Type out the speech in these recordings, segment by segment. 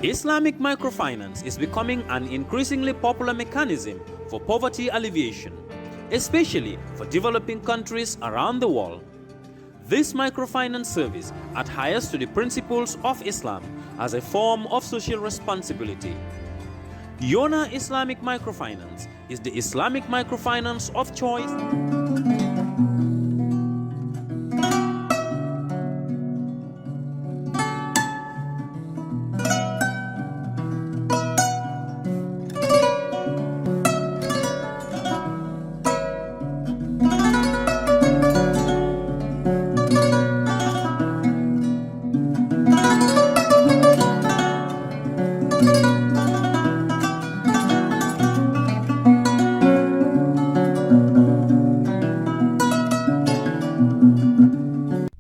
Islamic microfinance is becoming an increasingly popular mechanism for poverty alleviation, especially for developing countries around the world. This microfinance service adheres to the principles of Islam as a form of social responsibility. Yona Islamic Microfinance is the Islamic microfinance of choice.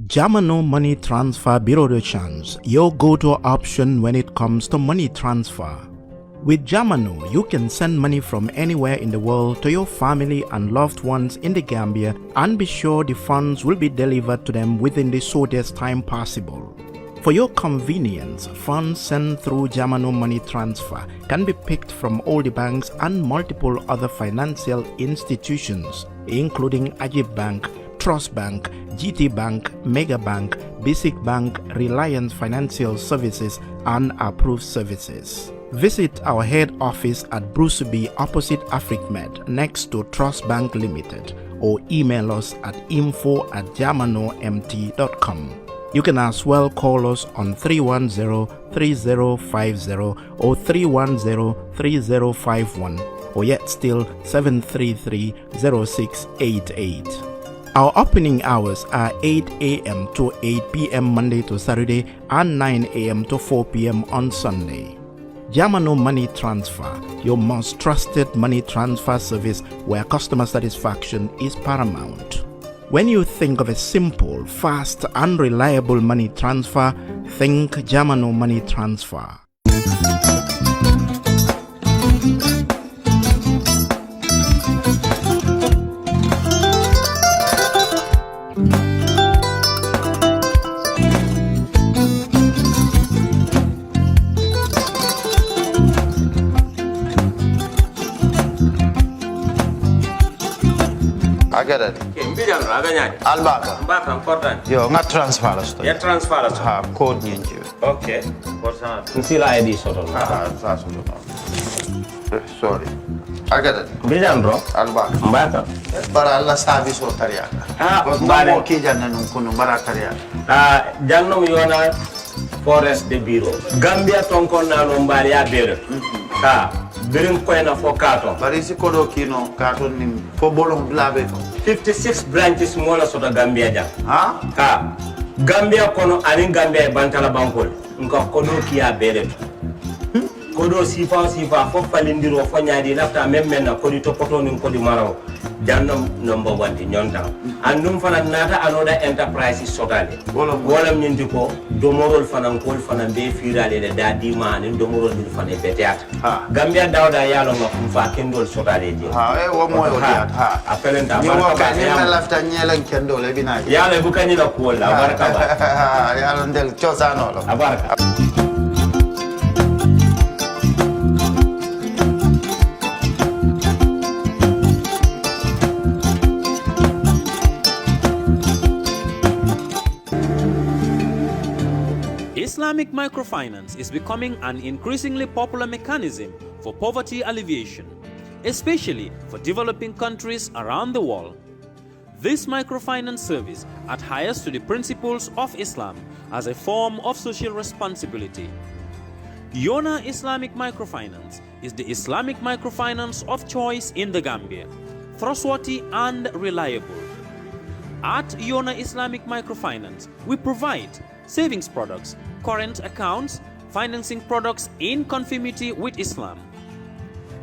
Jamano Money Transfer Bureau de Change, your go-to option when it comes to money transfer. With Jamano, you can send money from anywhere in the world to your family and loved ones in the Gambia and be sure the funds will be delivered to them within the shortest time possible. For your convenience, funds sent through Jamano Money Transfer can be picked from all the banks and multiple other financial institutions, including Ajib Bank, Trust Bank, GT Bank, Mega Bank, Basic Bank, Reliance Financial Services, and Approved Services. Visit our head office at Bruceby opposite AfricMed next to Trust Bank Limited or email us at info@jamanomt.com. You can as well call us on 310-3050 or 310-3051 or yet still 733-0688. Our opening hours are 8 a.m. to 8 p.m. Monday to Saturday and 9 a.m. to 4 p.m. on Sunday. Jamano Money Transfer, your most trusted money transfer service where customer satisfaction is paramount. When you think of a simple, fast, and reliable money transfer, think Jamano Money Transfer. Agada. Mbijan aganya. Albaka. Mbaka important. Yo, nga transfer la sto. Ya transfer la. Ha, code nyinji. Okay. Korsa. Nsila ID soto. Sa soto. Sorry. Agada. Mbijan bro. Albaka. Mbaka. Bara alla service o tariya. Mbare mo ki janna nun kunu bara tariya. Jannom yona forest de bureau. Gambia tonkon na no mbari ya bere. Birim koyna fo katon. Bari si kodo kino katon nim fo bolong blabe to. 56 branches mola soto Gambia jam. Ha? Gambia kono anin Gambia bantala bankol. Nka kodo kiya bere to. Kodo sifa fo falindiro fo nyaadi lafta memmen na kodi to poto nin kodi maraw. Jannam number 1 di nyonta. Andum fana nata anoda enterprise sotale. Wolam nyindi ko domorol fana kol fana be firale de dadi manin domorol dil fana beteat. Gambia dawda yalo ngam fa kendol sotale di. Wo moyo diat. Apelenta ni wo ka ni lafta nyelen kendol e bina. Yalo bu kanyi la ko la barka ba. Yalo ndel chosano lo. Abarka. Islamic microfinance is becoming an increasingly popular mechanism for poverty alleviation, especially for developing countries around the world. This microfinance service adheres to the principles of Islam as a form of social responsibility. Yona Islamic Microfinance is the Islamic microfinance of choice in the Gambia, trustworthy and reliable. At Yona Islamic Microfinance, we provide savings products, current accounts, financing products in conformity with Islam.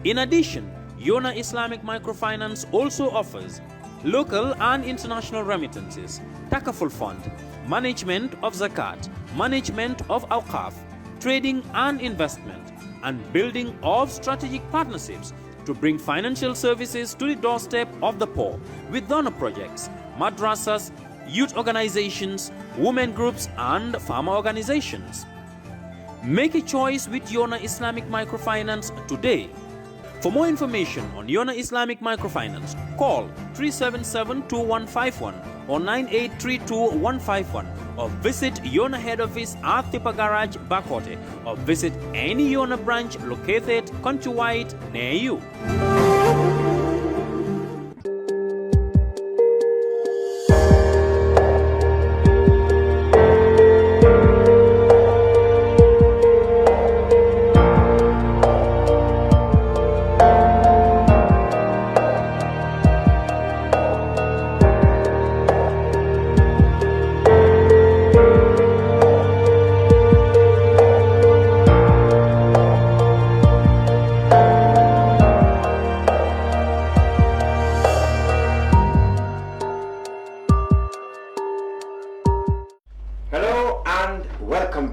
In addition, Yona Islamic Microfinance also offers local and international remittances, takaful fund, management of zakat, management of awqaf, trading and investment, and building of strategic partnerships to bring financial services to the doorstep of the poor with donor projects, madrasas, youth organizations, women groups, and farmer organizations. Make a choice with Yona Islamic Microfinance today. For more information on Yona Islamic Microfinance, call 377-2151 or 9832-151 or visit Yona head office at Tipa Garage, Bakote, or visit any Yona branch located countrywide near you.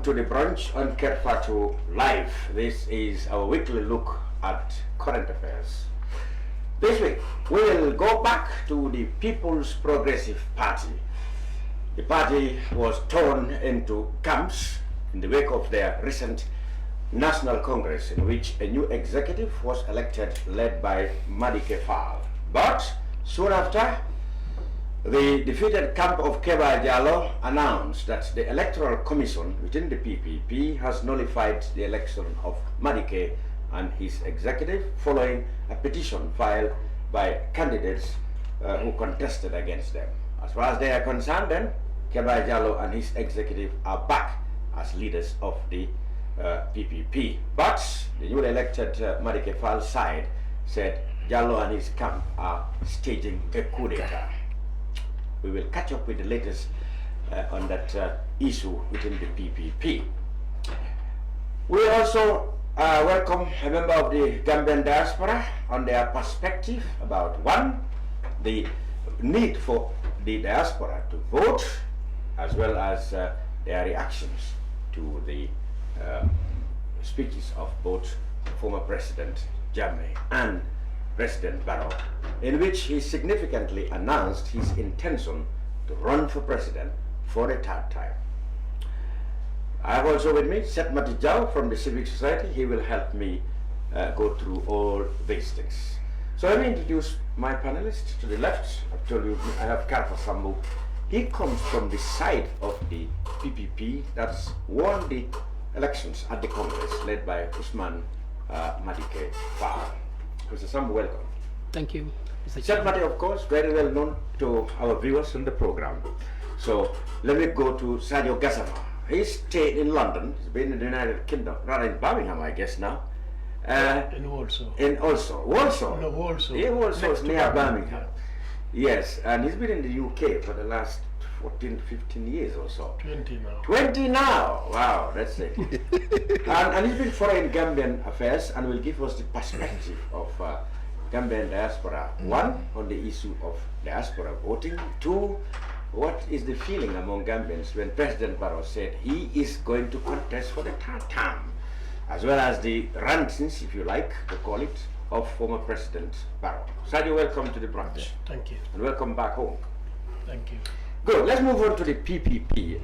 To the brunch on Kerrfatou Live. This is our weekly look at current affairs. This week we will go back to the People's Progressive Party. The party was torn into camps in the wake of their recent National Congress, in which a new executive was elected, led by Kerrfatou. But soon after, the defeated camp of Kerrfatou announced that the Electoral Commission within the PPP has nullified the election of Madike and his executive following a petition filed by candidates who contested against them. As far as they are concerned, then, Kerrfatou and his executive are back as leaders of the PPP. But the newly elected Kerrfatou side said Jallo and his camp are staging a coup d'etat. We will catch up with the latest on that issue within the PPP. We also welcome a member of the Gambian diaspora on their perspective about, one, the need for the diaspora to vote, as well as their reactions to the speeches of both former President Jammeh and President Barrow, in which he significantly announced his intention to run for president for a third time. I have also with me Seth Matijau from the Civic Society. He will help me go through all these things. So let me introduce my panelists. To the left, I've told you I have Karafa Sambou. He comes from the side of the PPP that's won the elections at the Congress, led by Usman Madike Fall. Mr. Sambou, welcome. Thank you. Seth Mati, of course, very well known to our viewers on the program. So let me go to Sadio Gassama. He stayed in London. He's been in the United Kingdom, rather in Birmingham, I guess now. In Warsaw. Warsaw. No, Warsaw. Yeah, Warsaw is near Birmingham. Yeah. Yes, and he's been in the UK for the last 14, 15 years or so. 20 now. 20 now! Wow, that's it. and he's been following Gambian affairs and will give us the perspective of Gambian diaspora. One, on the issue of diaspora voting. Two, what is the feeling among Gambians when President Barrow said he is going to contest for the third term, as well as the rantings, if you like to call it, of former President Barrow. Sadio, welcome to the brunch. Thank you. And welcome back home. Thank you. Good. Let's move on to the PPP.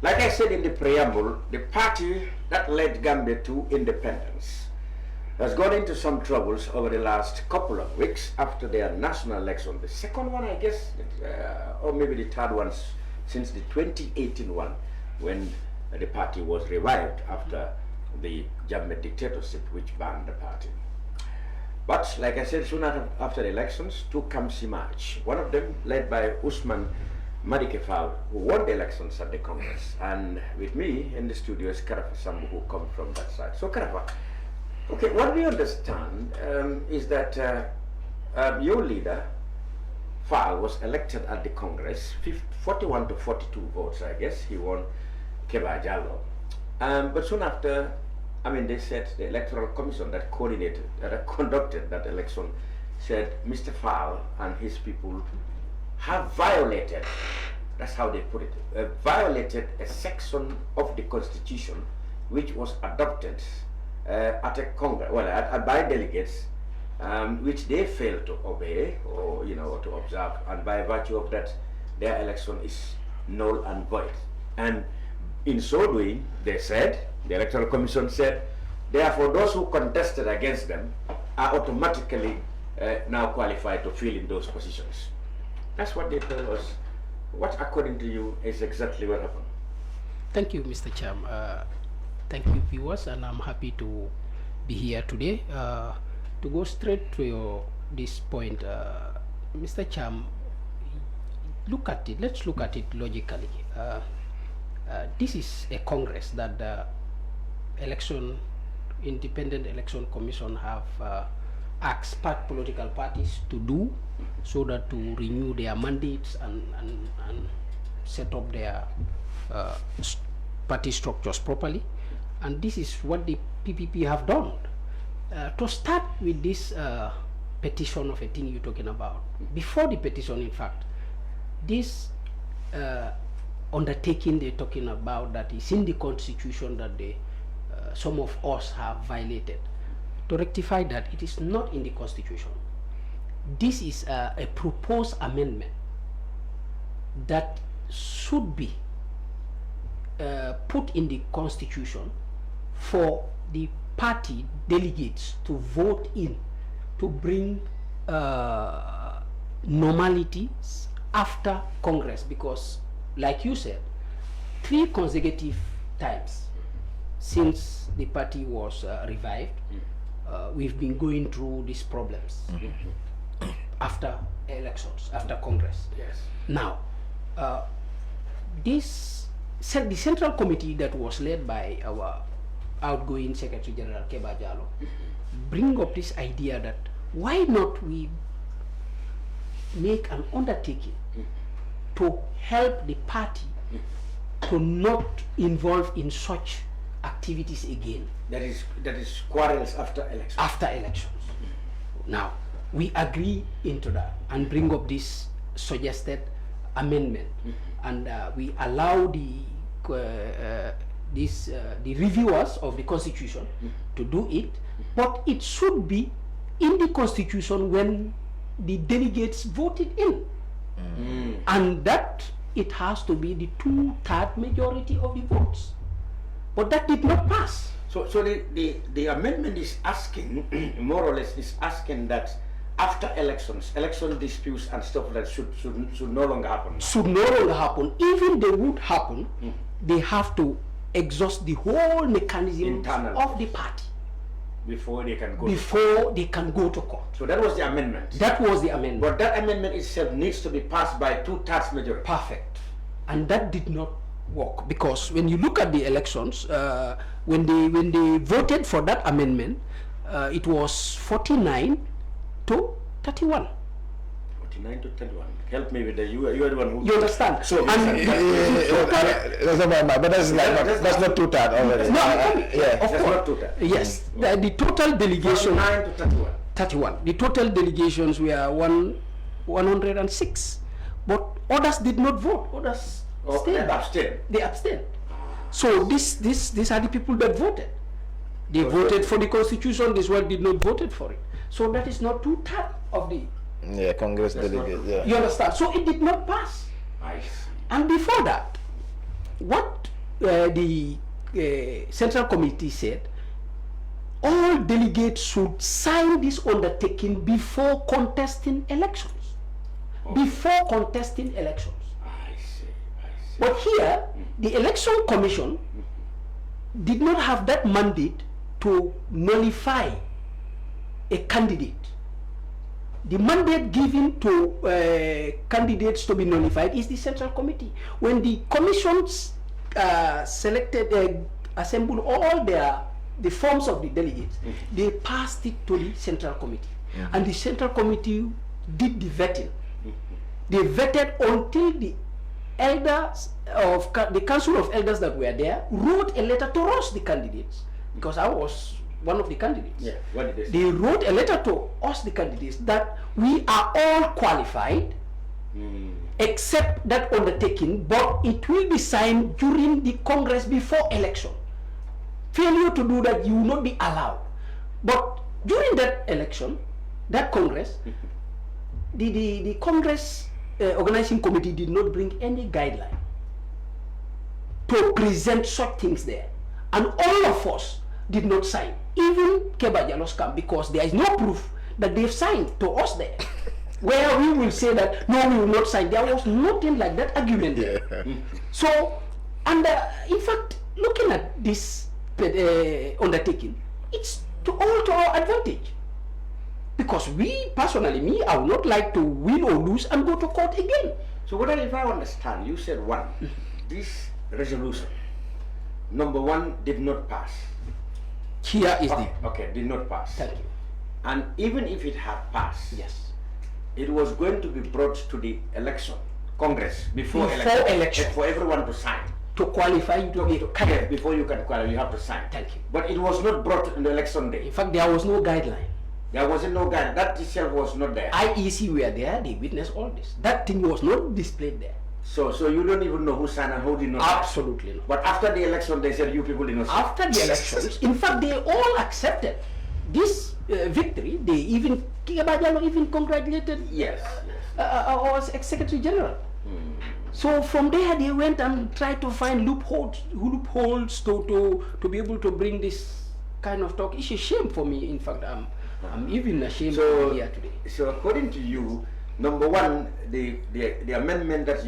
Like I said in the preamble, the party that led Gambia to independence has gone into some troubles over the last couple of weeks after their national election. The second one, I guess, or maybe the third one since the 2018 one, when the party was revived after the Jammeh dictatorship, which banned the party. But like I said, soon after the elections, two camps emerged. One of them led by Usman Kerrfatou, who won the elections at the Congress. And with me in the studio is Karafa Sambou, who comes from that side. So Karafa, okay, what we understand is that your leader, Fall, was elected at the Congress, 41 to 42 votes, I guess. He won Kerrfatou. But soon after, I mean, they said the Electoral Commission that conducted that election said Mr. Fall and his people have violated, that's how they put it, violated a section of the Constitution which was adopted at a Congress, well, by delegates which they fail to obey or to observe, and by virtue of that, their election is null and void. And in so doing, they said, the Electoral Commission said, therefore those who contested against them are automatically now qualified to fill in those positions. That's what they told us. What, according to you, is exactly what happened? Thank you, Mr. Cham. Thank you, viewers, and I'm happy to be here today. To go straight to this point, Mr. Cham, look at it. Let's look at it logically. This is a Congress that the Independent Election Commission have asked political parties to do, so that to renew their mandates and set up their party structures properly. And this is what the PPP have done. To start with this petition of a thing you're talking about, before the petition, in fact, this undertaking they're talking about that is in the Constitution that some of us have violated. To rectify that, it is not in the Constitution. This is a proposed amendment that should be put in the Constitution for the party delegates to vote in, to bring normality after Congress, because like you said, 3 consecutive times since the party was revived, we've been going through these problems after elections, after Congress. Yes. Now, the Central Committee that was led by our outgoing Secretary General Keba Jallow bring up this idea that why not we make an undertaking to help the party to not involve in such activities again. That is quarrels after elections. After elections. Now, we agree into that and bring up this suggested amendment, and we allow the reviewers of the Constitution to do it, but it should be in the Constitution when the delegates voted in, and that it has to be the 2/3 majority of the votes. But that did not pass. So the amendment is asking, more or less, is asking that after elections, election disputes and stuff like that should no longer happen. Should no longer happen. Even they would happen, they have to exhaust the whole mechanism of the party before they can go. They can go to court. So that was the amendment. That was the amendment. But that amendment itself needs to be passed by 2/3 majority. Perfect. And that did not work, because when you look at the elections, when they voted for that amendment, it was 49 to 31. 49 to 31. Help me with the you are the one who. You understand? So but that's not 2/3 already. No, of course. Not 2/3. Yes, the total delegation 49 to 31. 31. The total delegations were 106, but others did not vote. Others abstained. They abstained. So these are the people that voted. They voted for the Constitution. This one did not voted for it. So that is not 2/3 of the Congress delegates. Yeah. You understand? So it did not pass. I see. And before that, what the Central Committee said, all delegates should sign this undertaking before contesting elections. Before contesting elections. I see. But here, the Election Commission did not have that mandate to nullify a candidate. The mandate given to candidates to be nullified is the Central Committee. When the commissions assembled all the forms of the delegates, they passed it to the Central Committee. And the Central Committee did the vetting. They vetted until the elders of the Council of Elders that were there wrote a letter to us, the candidates, because I was one of the candidates. Yeah, what did they say? They wrote a letter to us, the candidates, that we are all qualified except that undertaking, but it will be signed during the Congress before election. Failure to do that, you will not be allowed. But during that election, that Congress, the Congress organizing committee did not bring any guideline to present such things there, and all of us did not sign, even Keba Jallo's camp, because there is no proof that they've signed to us there. Where we will say that no, we will not sign. There was nothing like that argument there. So, and in fact, looking at this undertaking, it's to our advantage, because we personally, I would not like to win or lose and go to court again. So what if I understand, you said one, this resolution, number one, did not pass. Here is okay, did not pass. Thank you. And even if it had passed, yes, it was going to be brought to the election, Congress, before election, for everyone to sign. To qualify you to be a candidate. Before you can qualify, you have to sign. Thank you. But it was not brought on the election day. In fact, there was no guideline. There wasn't no guideline. That itself was not there. IEC were there, they witnessed all this. That thing was not displayed there. So you don't even know who signed and who did not sign? Absolutely not. But after the election, they said you people did not sign. After the elections, in fact, they all accepted this victory. They even, Kigabajalo even congratulated our Secretary General. So from there, they went and tried to find loopholes to be able to bring this kind of talk. It's a shame for me. In fact, I'm even ashamed to be here today. So according to you, number one, the amendment that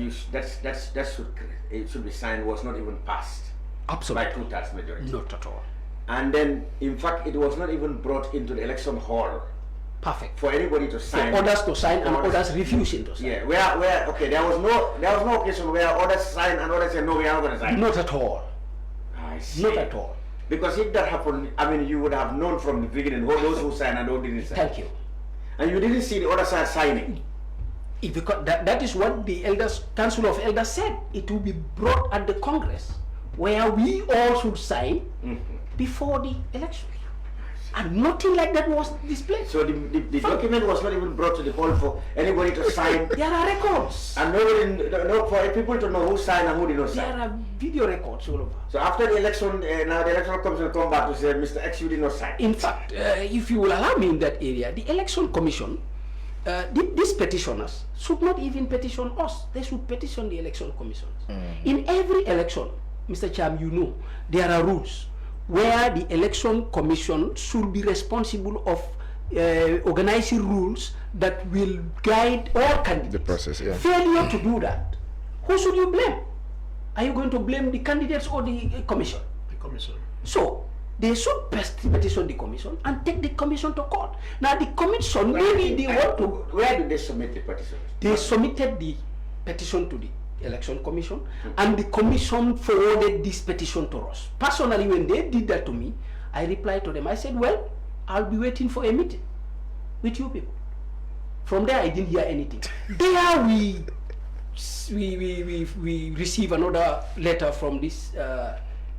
should be signed was not even passed. Absolutely. By 2/3 majority. Not at all. And then, in fact, it was not even brought into the election hall. Perfect. For anybody to sign. For others to sign and others refusing to sign. Yeah, where okay, there was no occasion where others signed and others said no, we are not going to sign. Not at all. I see. Not at all. Because if that happened, I mean, you would have known from the beginning who those who signed and who didn't sign. Thank you. And you didn't see the other side signing. Because that is what the Council of Elders said. It will be brought at the Congress, where we all should sign before the election. And nothing like that was displayed. So the document was not even brought to the hall for anybody to sign. There are records. And for people to know who signed and who did not sign. There are video records all over. So after the election, now the electoral commission will come back to say, Mr. X, you did not sign. In fact, if you will allow me in that area, the election commission, these petitioners should not even petition us. They should petition the election commissions. In every election, Mr. Cham, you know, there are rules where the election commission should be responsible of organizing rules that will guide all candidates. The process, yeah. Failure to do that, who should you blame? Are you going to blame the candidates or the commission? The commission. So they should petition the commission and take the commission to court. Now the commission, maybe they want to. Where did they submit the petition? They submitted the petition to the election commission, and the commission forwarded this petition to us. Personally, when they did that to me, I replied to them. I said, well, I'll be waiting for a meeting with you people. From there, I didn't hear anything. There we receive another letter from this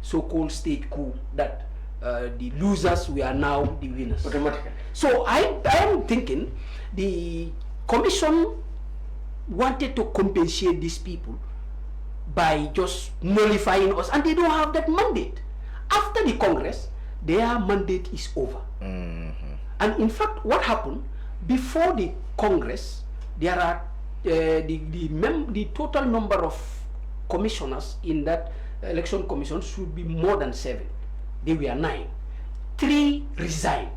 so-called state coup that the losers, we are now the winners. Automatically. So I am thinking the commission wanted to compensate these people by just nullifying us, and they don't have that mandate. After the Congress, their mandate is over. And in fact, what happened before the Congress, there are the total number of commissioners in that election commission should be more than 7. They were 9. 3 resigned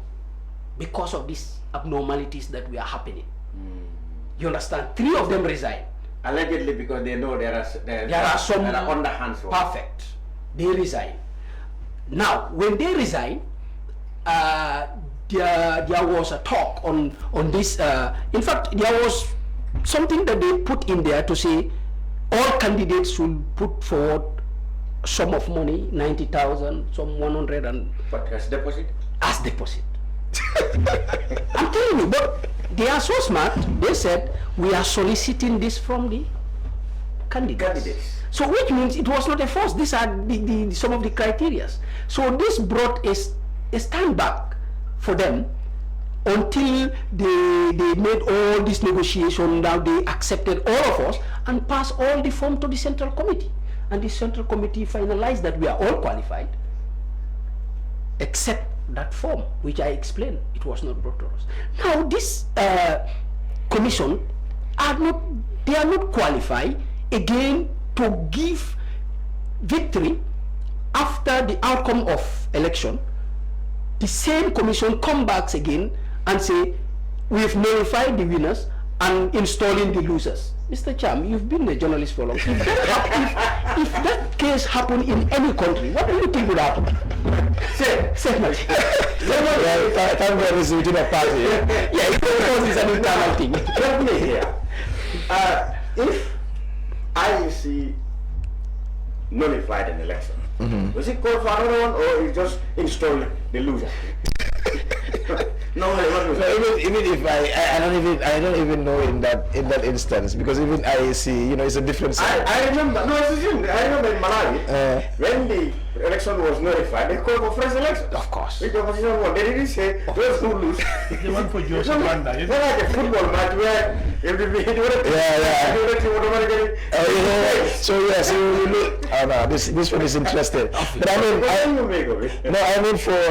because of these abnormalities that were happening. You understand? 3 of them resigned. Allegedly, because they know there are some underhands. Perfect. They resign. Now, when they resign, there was a talk on this. In fact, there was something that they put in there to say all candidates should put forward a sum of money, 90,000, some 100, and but as deposit. As deposit. I'm telling you, but they are so smart. They said we are soliciting this from the candidates. So which means it was not a force. These are some of the criteria. So this brought a stand back for them until they made all this negotiation. Now they accepted all of us and passed all the form to the Central Committee. And the Central Committee finalized that we are all qualified except that form, which I explained. It was not brought to us. Now this commission they are not qualified again to give victory after the outcome of election. The same commission come back again and say, we've nullified the winners and installing the losers. Mr. Cham, you've been a journalist for long. If that case happened in any country, what do you think would happen? Say much. Thank God it's within a party. Yeah, because it's an internal thing. Let me hear. If IEC nullified an election, was it called for another one, or is just install the loser? Normally, what was even if I don't even know in that instance, because even IEC, it's a different side. I remember. No, it's the same. I remember in Malawi when the election was notified, they called for fresh election. Of course. Which the opposition won. They didn't say those who lose. The one for Joseph Wanda. It's not like a football match where if So yes, you look. Oh no, this one is interesting. But I mean,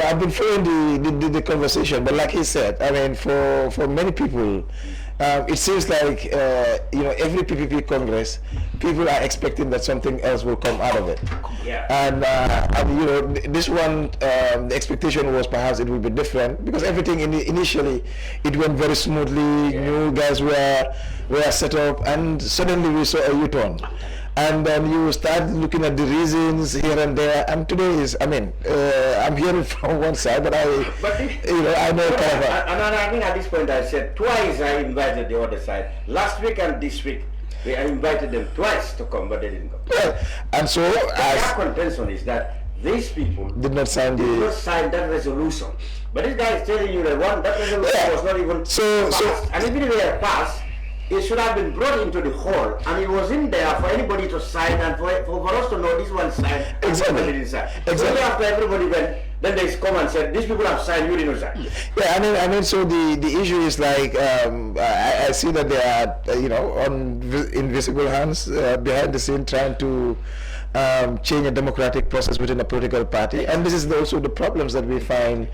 I've been following the conversation. But like he said, I mean, for many people, it seems like every PPP Congress, people are expecting that something else will come out of it. Yeah. And this one, the expectation was perhaps it will be different, because everything initially it went very smoothly. Yeah. New guys were set up, and suddenly we saw a U-turn. And then you start looking at the reasons here and there. And today is, I'm hearing from one side, but I know Karafa. And I think at this point I said twice I invited the other side. Last week and this week, I invited them twice to come, but they didn't come. Yeah. And so, our contention is that these people did not sign that resolution. But this guy is telling you that that resolution was not even passed. And even if they had passed, it should have been brought into the hall, and it was in there for anybody to sign, and for us to know this one signed, exactly. Didn't sign. So after everybody went, then they come and said, these people have signed, you didn't sign. Yeah, I mean, so the issue is like, I see that they are, on invisible hands behind the scene trying to change a democratic process within a political party, and this is also the problems that we find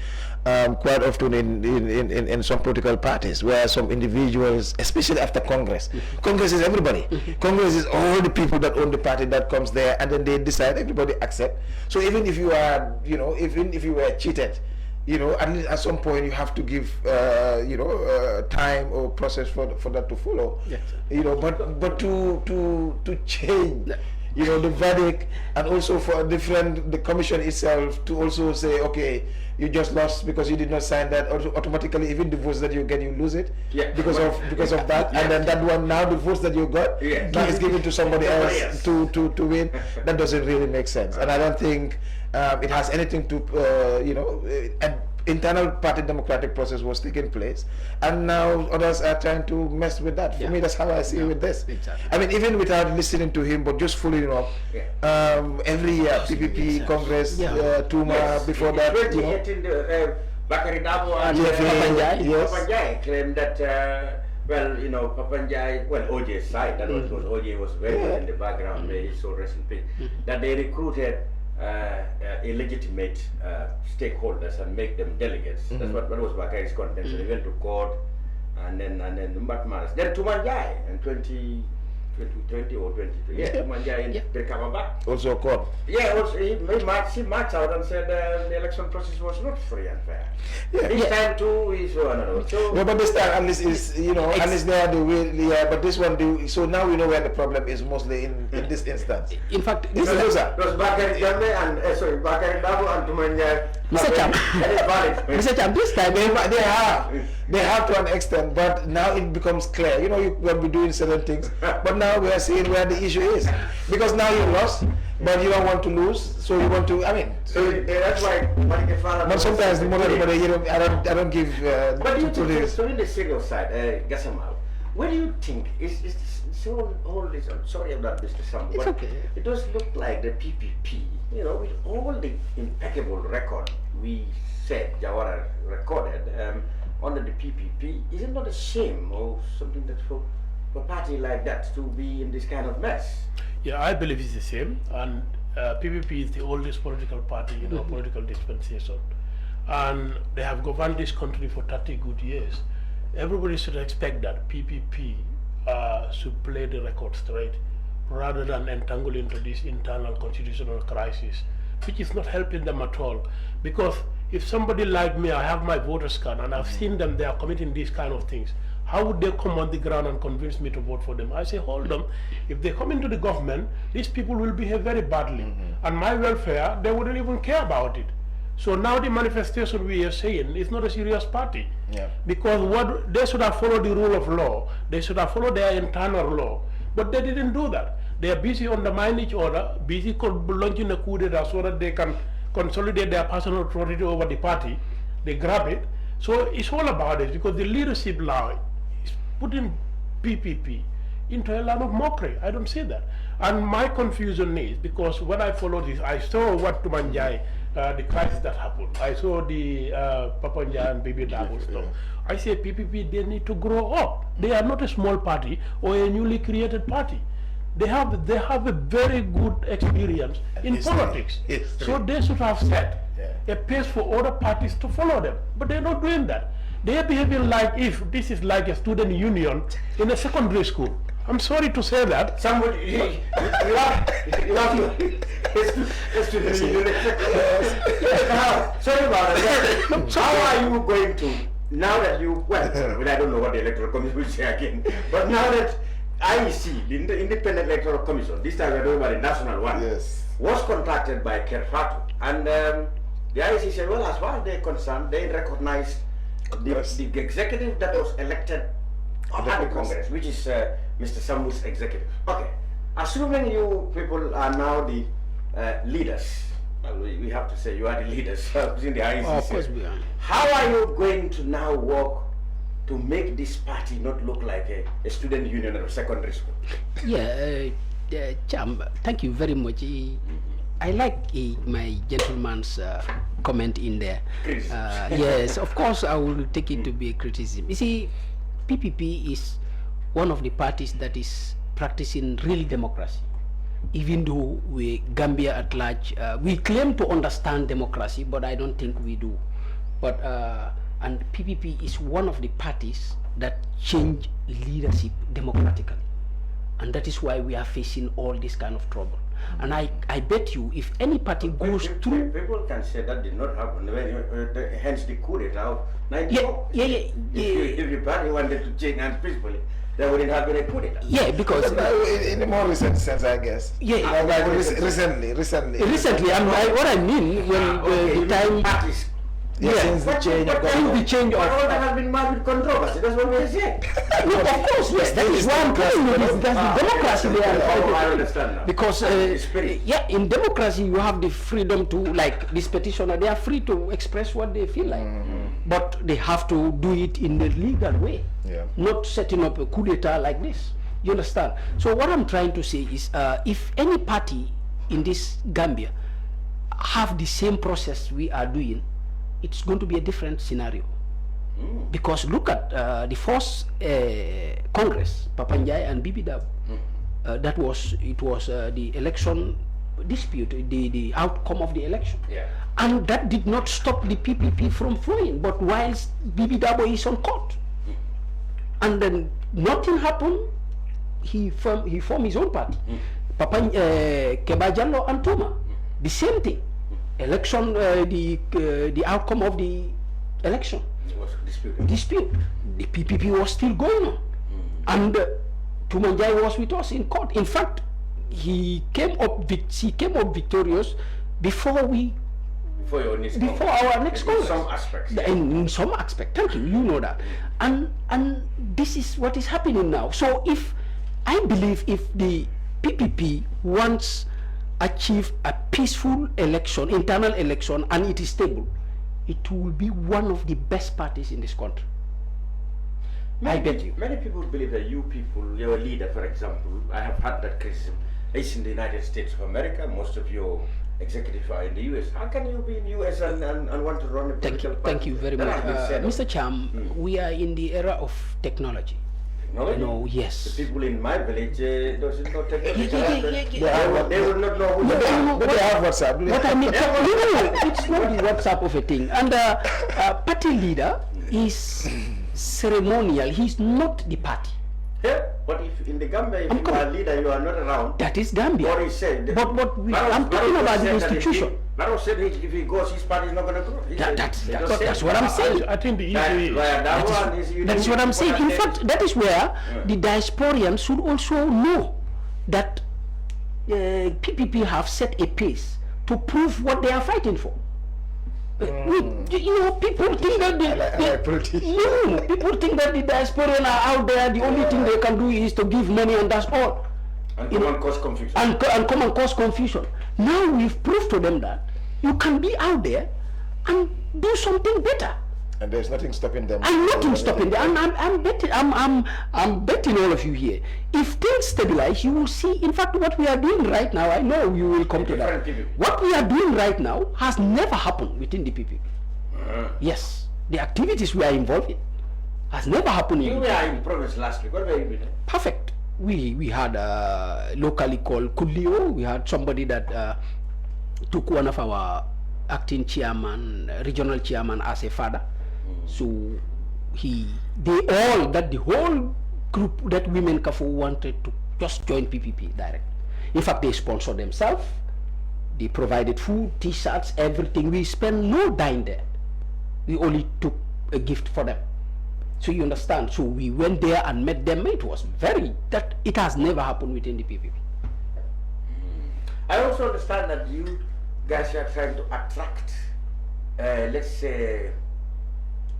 quite often in some political parties, where some individuals, especially after Congress, Congress is everybody. Congress is all the people that own the party that comes there, and then they decide, everybody accept. So even if you are, even if you were cheated, at least at some point you have to give, time or process for that to follow. Yes. But to change, the verdict, and also for the commission itself to also say, okay, you just lost because you did not sign that, automatically even the votes that you get, you lose it, because of that, and then that one, now the votes that you got now is given to somebody else to win. That doesn't really make sense, and I don't think it has anything to an internal party democratic process was taking place, and now others are trying to mess with that. For me, that's how I see it with this. Exactly. I mean, even without listening to him, but just following up, every year, PPP, Congress, Tuma, before that, 2018, Bakari Dabo and Papanjai claimed that, Papanjai, OJ's side, that was OJ was very well in the background, he so rest in peace, that they recruited illegitimate stakeholders and make them delegates. That's what was Bakari's contention. He went to court, and then Mbakmaras. Then Tumanjai in 2020 or 22. Yeah, Tumanjai in Berkamaba. Also a court. Yeah, also he marched out and said the election process was not free and fair. This time too is another. So but this time at least is at least they are the way. But this one so now we know where the problem is mostly in this instance. In fact, this was Bakari Jambe and Bakari Dabo and Tumanjai. Mr. Cham, Mr. Cham, this time they have to an extent, but now it becomes clear. You will be doing certain things, but now we are seeing where the issue is, because now you lost, but you don't want to lose, so you want to. I mean, so that's why. But sometimes the more I don't give. But so in the civil side, Gasamal, what do you think is so all this? I'm sorry about Mr. Sambou, but it does look like the PPP. With all the impeccable record we said Jawara recorded under the PPP, is it not a shame or something that for a party like that to be in this kind of mess? Yeah, I believe it's the same, and PPP is the oldest political party in our political dispensation, and they have governed this country for 30 good years. Everybody should expect that PPP should play the record straight rather than entangle into this internal constitutional crisis, which is not helping them at all. Because if somebody like me, I have my voter's card and I've seen them, they are committing these kind of things, how would they come on the ground and convince me to vote for them? I say, hold on, if they come into the government, these people will behave very badly. And my welfare, they wouldn't even care about it. So now the manifestation we are saying is not a serious party. Because what they should have followed the rule of law, they should have followed their internal law, but they didn't do that. They are busy undermining each other, busy launching a coup d'etat so that they can consolidate their personal authority over the party. They grab it. So it's all about it, because the leadership now is putting PPP into a land of mockery. I don't see that. And my confusion is, because when I follow this, I saw what Tumanjai, the crisis that happened. I saw the Papanja and Bibi Dabo stuff. I say PPP, they need to grow up. They are not a small party or a newly created party. They have a very good experience in politics. So they should have set a pace for other parties to follow them. But they're not doing that. They are behaving like if this is like a student union in a secondary school. I'm sorry to say that. Somebody, you have student union. Sorry about it. How are you going to, now that you, well, I don't know what the Electoral Commission will say again, but now that IEC, the Independent Electoral Commission, this time we're talking about the national one, was contacted by Kerrfatou, and the IEC said, well, as far as they're concerned, they recognized the executive that was elected at the Congress, which is Mr. Sambou's executive. Okay, assuming you people are now the leaders, well, we have to say you are the leaders in the IEC. Of course we are. How are you going to now work to make this party not look like a student union or a secondary school? Yeah, Cham, thank you very much. I like my gentleman's comment in there. Yes, of course I will take it to be a criticism. You see, PPP is one of the parties that is practicing real democracy. Even though Gambia at large, we claim to understand democracy, but I don't think we do. But and PPP is one of the parties that change leadership democratically, and that is why we are facing all this kind of trouble. And I bet you, if any party goes through, people can say that did not happen. Hence the coup d'etat of 94. If the party wanted to change hands peacefully, there wouldn't have been a coup d'etat. Yeah, because in a more recent sense, I guess. Yeah, like recently. And what I mean when the time. Parties. Since the change of government. But all that has been marked with controversy. That's what we're saying. No, of course, yes. That is why I'm telling you. That's the democracy they are fighting. I understand now. Because in democracy you have the freedom to, like this petitioner, they are free to express what they feel like, but they have to do it in the legal way. Not setting up a coup d'etat like this. You understand? So what I'm trying to say is, if any party in this Gambia have the same process we are doing, it's going to be a different scenario. Because look at the first Congress, Papanjai and Bibi Dabo. It was the election dispute, the outcome of the election. And that did not stop the PPP from flowing, but whilst Bibi Dabo is on court. And then nothing happened, he formed his own party. Kebajallo and Tuma, the same thing. Election, the outcome of the election was dispute. The PPP was still going on, and Tumanjai was with us in court. In fact, she came up victorious before our next Congress. In some aspects. In some aspect, thank you. You know that, and this is what is happening now. So I believe if the PPP wants achieve a peaceful election, internal election, and it is stable, it will be one of the best parties in this country. I bet you. Many people believe that you people, your leader, for example, I have had that criticism, is in the United States of America. Most of your executives are in the US. How can you be in the US and want to run a political party? Thank you very much. Mr. Cham, we are in the era of technology. No, you know, yes. The people in my village doesn't know technology. They will not know who But they are. they have WhatsApp. What I mean, it's not the WhatsApp of a thing. And party leader is ceremonial. He's not the party. Yeah, but if in the Gambia, if you are a leader, you are not around. That is Gambia. What he said. I'm talking about the institution. Barrow said if he goes, his party is not going to grow. That's what I'm saying. I think the issue is that is what I'm saying. In fact, that is where the diasporians should also know that PPP have set a pace to prove what they are fighting for. You know, people think that people think that the diasporians are out there. The only thing they can do is to give money, and that's all. And come and cause confusion. And come and cause confusion. Now we've proved to them that you can be out there and do something better. And there's nothing stopping them. And nothing stopping them. I'm betting all of you here. If things stabilize, you will see. In fact, what we are doing right now, I know you will come to that. What we are doing right now has never happened within the PPP. Yes, the activities we are involved in has never happened. You were in province last week. What were you doing? Perfect. We had locally called Kulio. We had somebody that took one of our acting chairman, regional chairman, as a father. So the whole group that Women Kafu wanted to just join PPP direct. In fact, they sponsored themselves. They provided food, t-shirts, everything. We spent no dime there. We only took a gift for them. So you understand. So we went there and met them. It was it has never happened within the PPP. I also understand that you guys are trying to attract, let's say,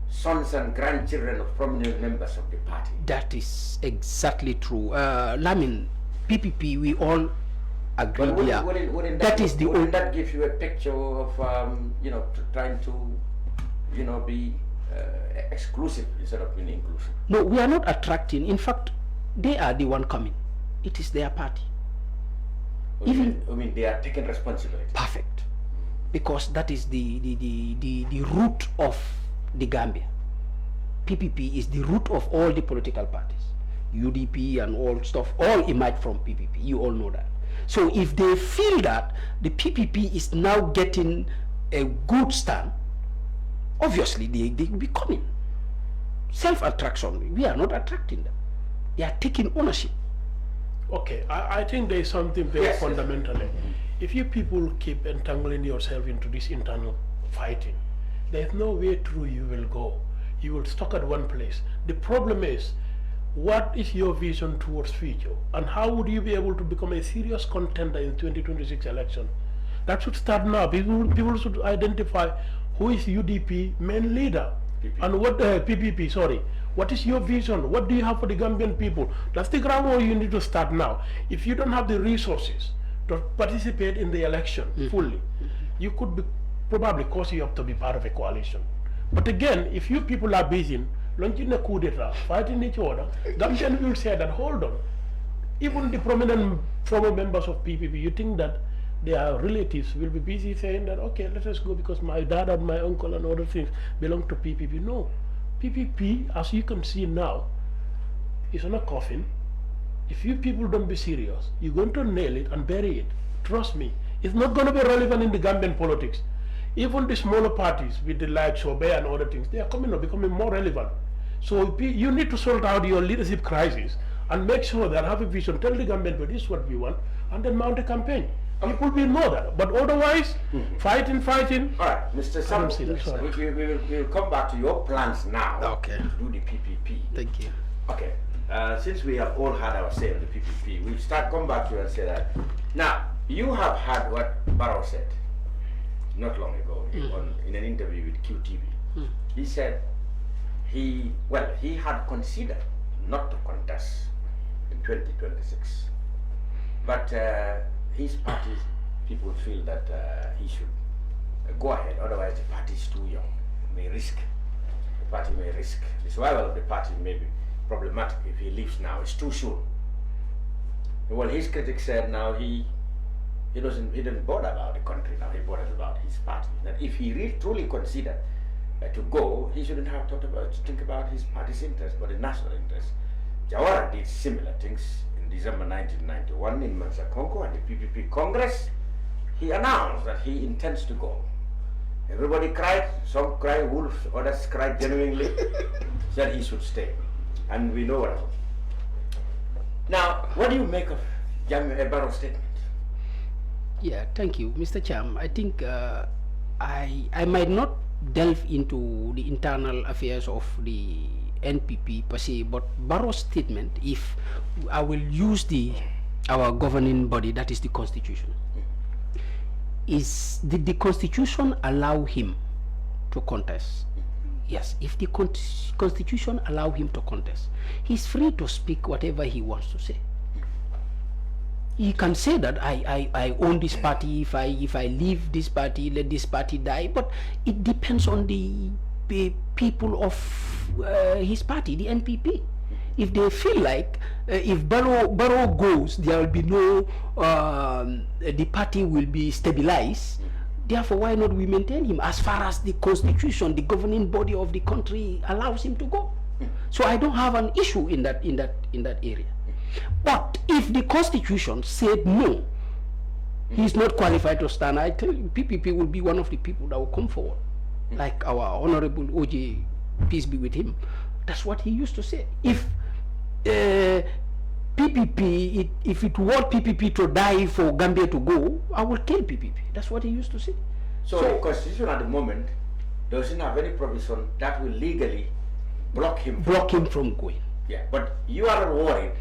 sons and grandchildren of prominent members of the party. That is exactly true. Lamin, PPP, we all agree here. Wouldn't that give you a picture of, trying to, be exclusive instead of being inclusive? No, we are not attracting. In fact, they are the one coming. It is their party. I mean, they are taking responsibility. Perfect. Because that is the root of the Gambia. PPP is the root of all the political parties. UDP and all stuff, all emerged from PPP. You all know that. So if they feel that the PPP is now getting a good stand, obviously they will be coming. Self-attraction, we are not attracting them. They are taking ownership. Okay, I think there is something very fundamentally. If you people keep entangling yourself into this internal fighting, there is no way through you will go. You will stuck at one place. The problem is, what is your vision towards future? And how would you be able to become a serious contender in 2026 election? That should start now. People should identify who is UDP main leader. And what PPP, sorry. What is your vision? What do you have for the Gambian people? That's the groundwork you need to start now. If you don't have the resources to participate in the election fully, you could probably cause you up to be part of a coalition. But again, if you people are busy launching a coup d'etat, fighting each other, Gambian will say that, hold on. Even the prominent former members of PPP, you think that their relatives will be busy saying that, okay, let us go because my dad and my uncle and other things belong to PPP. No. PPP, as you can see now, is on a coffin. If you people don't be serious, you're going to nail it and bury it. Trust me, it's not going to be relevant in the Gambian politics. Even the smaller parties with the likes of Obey and other things, they are becoming more relevant. So you need to sort out your leadership crisis and make sure that have a vision, tell the Gambian people this is what we want, and then mount a campaign. People will know that, but otherwise, fighting. All right, Mr. Sambou, we will come back to your plans now to do the PPP. Thank you. Okay, since we have all had our say on the PPP, we'll come back to you and say that. Now, you have had what Barrow said not long ago in an interview with QTV. He said he had considered not to contest in 2026, but his party people feel that he should go ahead, otherwise the party is too young. The party may risk the survival of the party may be problematic if he leaves now. It's too soon. Well, his critics said now he didn't bother about the country now, he bothered about his party. That if he really truly considered to go, he shouldn't have to think about his party's interest, but the national interest. Jawara did similar things in December 1991 in Mansakonko at the PPP Congress. He announced that he intends to go. Everybody cried, some cried wolf, others cried genuinely, said he should stay. And we know what happened. Now, what do you make of Barrow's statement? Yeah, thank you, Mr. Cham. I think I might not delve into the internal affairs of the NPP per se, but Barrow's statement, if I will use our governing body, that is the Constitution, is did the Constitution allow him to contest? Yes, if the Constitution allow him to contest, he's free to speak whatever he wants to say. He can say that I own this party, if I leave this party, let this party die, but it depends on the people of his party, the NPP. If they feel like if Barrow goes, there will be no, the party will be stabilized. Therefore, why not we maintain him as far as the Constitution, the governing body of the country, allows him to go? So I don't have an issue in that area. But if the Constitution said no, he's not qualified to stand, I tell you, PPP will be one of the people that will come forward, like our Honorable OJ, peace be with him. That's what he used to say. If PPP, if it were PPP to die for Gambia to go, I will kill PPP. That's what he used to say. So the Constitution at the moment doesn't have any provision that will legally block him from going. Yeah, but you are not worried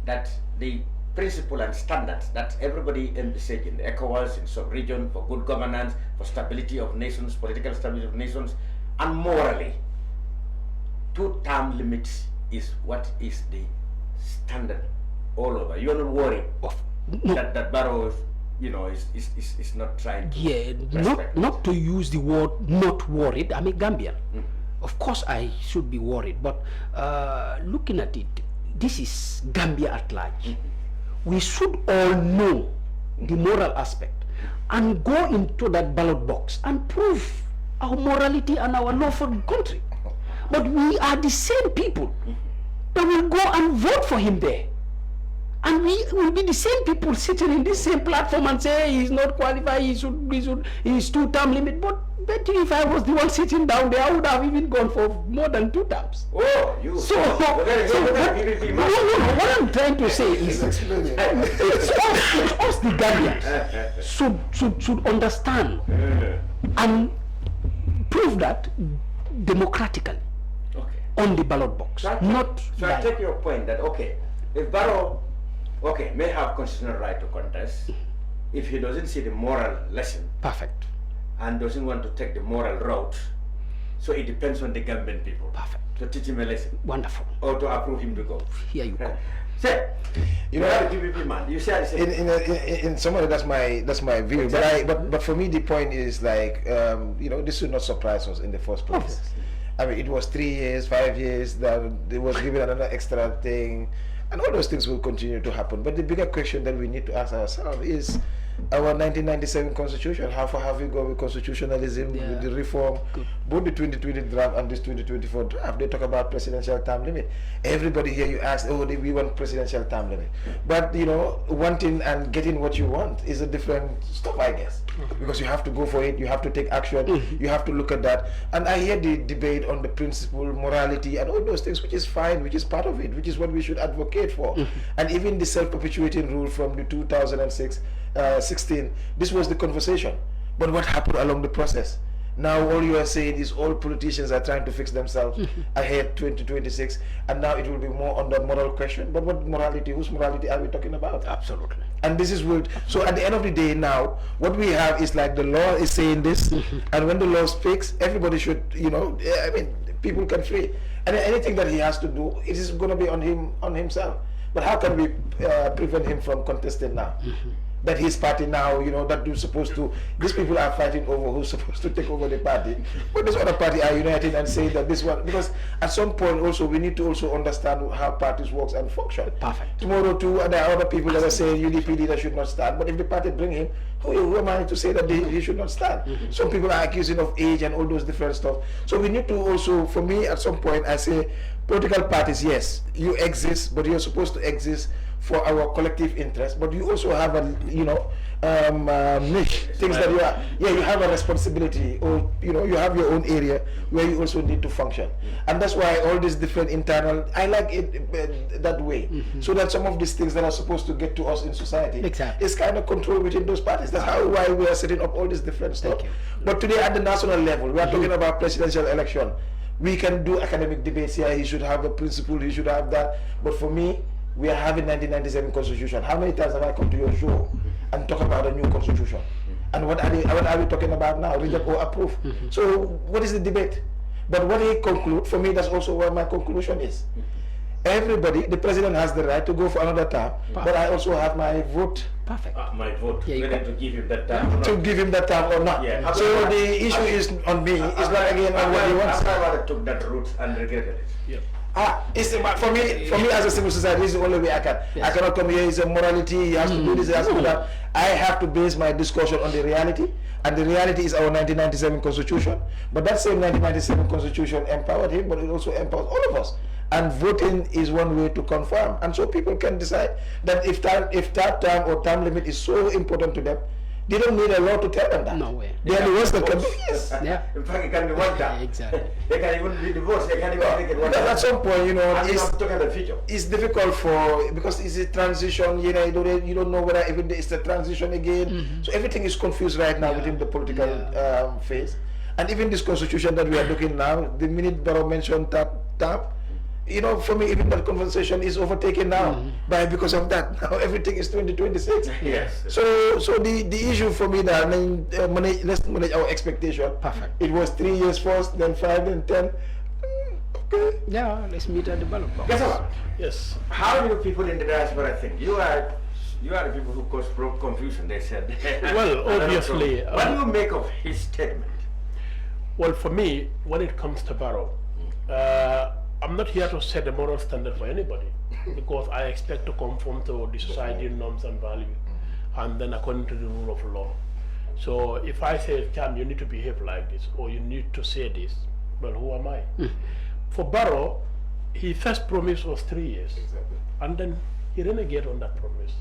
that the principle and standards that everybody envisaged in ECOWAS, in sub-region, for good governance, for stability of nations, political stability of nations, and morally, 2-term limits is what is the standard all over. You are not worried that Barrow, is not trying to not to use the word not worried. I'm a Gambian. Of course I should be worried, but looking at it, this is Gambia at large. We should all know the moral aspect and go into that ballot box and prove our morality and our love for the country. But we are the same people that will go and vote for him there. And we will be the same people sitting in this same platform and say he's not qualified, he's 2-term limit. But bet you if I was the one sitting down there, I would have even gone for more than 2 terms. Oh, you. What I'm trying to say is it's us the Gambians should understand and prove that democratically on the ballot box. So I take your point that, if Barrow may have constitutional right to contest, if he doesn't see the moral lesson, perfect, and doesn't want to take the moral route, so it depends on the Gambian people, perfect, to teach him a lesson, wonderful, or to approve him to go. Here you go. Say, you know, the PPP man, you say in somewhere that's my view. Exactly. But for me the point is like this should not surprise us in the first place. I mean, it was 3 years, 5 years that it was given another extra thing. And all those things will continue to happen. But the bigger question that we need to ask ourselves is our 1997 constitution. How far have we gone with constitutionalism, with the reform? Good. Both the 2020 draft and this 2024 draft, they talk about presidential term limit. Everybody here, you ask, we want presidential term limit. But, wanting and getting what you want is a different stuff, I guess. Because you have to go for it, you have to take action, you have to look at that. And I hear the debate on the principle, morality, and all those things, which is fine, which is part of it, which is what we should advocate for. And even the self-perpetuating rule from the 2016, this was the conversation. But what happened along the process? Now all you are saying is all politicians are trying to fix themselves ahead 2026, and now it will be more on the moral question. But what morality, whose morality are we talking about? Absolutely. And this is what, so at the end of the day now, what we have is like the law is saying this, and when the law speaks, everybody should, people can free. And anything that he has to do, it is going to be on himself. But how can we prevent him from contesting now? that his party now, that you're supposed to, these people are fighting over who's supposed to take over the party, but this other party are united and say that this one, because at some point also we need to also understand how parties works and function. Perfect. Tomorrow too, there are other people that are saying UDP leader should not stand, but if the party bring him, who am I to say that he should not stand? Some people are accusing of age and all those different stuff. So we need to also, for me, at some point, I say, political parties, yes, you exist, but you're supposed to exist for our collective interest, but you also have a, niche, things that you have a responsibility, or, you have your own area where you also need to function. And that's why all these different internal, I like it that way, so that some of these things that are supposed to get to us in society is kind of controlled within those parties. That's why we are setting up all this different stuff. But today at the national level, we are talking about presidential election. We can do academic debates here, he should have a principle, he should have that, but for me, we are having 1997 constitution. How many times have I come to your show and talk about a new constitution? And what are we talking about now? Reject or approve? So what is the debate? But what he conclude, for me, that's also where my conclusion is. Everybody, the president has the right to go for another term, but I also have my vote. Perfect. My vote, whether to give him that term or not. To give him that term or not. Yeah. So the issue is on me. It's not again on what he wants. I took that route and regretted it. Yeah. It's for me as a civil society, it's the only way I can. I cannot come here. It's a morality. He has to do this. He has to do that. I have to base my discussion on the reality, and the reality is our 1997 constitution. But that same 1997 constitution empowered him, but it also empowers all of us. And voting is one way to confirm, and so people can decide that if that term or term limit is so important to them, they don't need a law to tell them that. No way. They are the ones that can do yes. Yeah. In fact, it can be one term. Exactly. They can even be divorced. They can't even make it one term. At some point, it's talking about the future. It's difficult because it's a transition. You don't know whether even it's a transition again. So everything is confused right now within the political phase. And even this constitution that we are looking now, the minute Barrow mentioned tap, for me, even that conversation is overtaken now because of that. Now everything is 2026. Yes. So the issue for me that let's manage our expectation. Perfect. It was 3 years first, then 5, then 10. Okay. Yeah, let's meet at the ballot box. Guess what? Yes. How do people in the diaspora think? You are the people who caused confusion. They said. Well, obviously. What do you make of his statement? Well, for me, when it comes to Barrow, I'm not here to set a moral standard for anybody, because I expect to conform to the society norms and value, and then according to the rule of law. So if I say, Cam, you need to behave like this, or you need to say this, well, who am I? For Barrow, his first promise was 3 years, and then he reneged on that promise.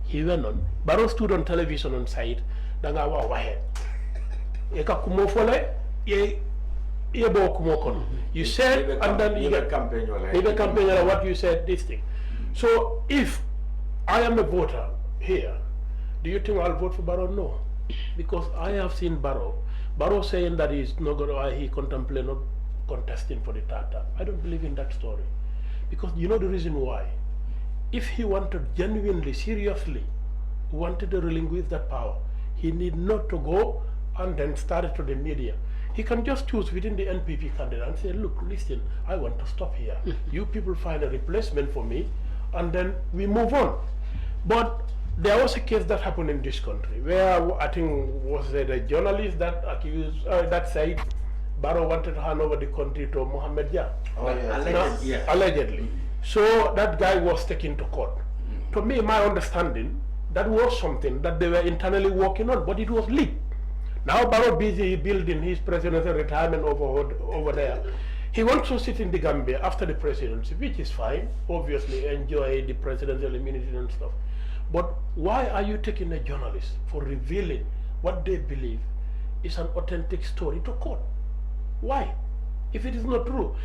He went on. Barrow stood on television on site, Danga wa wahe. Eka kumofole, you said, and then you get campaign what you said, this thing. So if I am a voter here, do you think I'll vote for Barrow? No, because I have seen Barrow saying that he's not going to, he contemplate not contesting for the third term. I don't believe in that story, because you know the reason why. If he wanted genuinely, seriously, wanted to relinquish that power, he need not to go and then start it to the media. He can just choose within the NPP candidate and say, look, listen, I want to stop here. You people find a replacement for me, and then we move on. But there was a case that happened in this country where I think was a journalist that accused, that said Barrow wanted to hand over the country to Mohammed Jah. Allegedly. So that guy was taken to court. To me, my understanding, that was something that they were internally working on, but it was leaked. Now Barrow busy building his presidential retirement over there. He wants to sit in the Gambia after the presidency, which is fine, obviously enjoy the presidential immunity and stuff. But why are you taking a journalist for revealing what they believe is an authentic story to court? Why? If it is not true.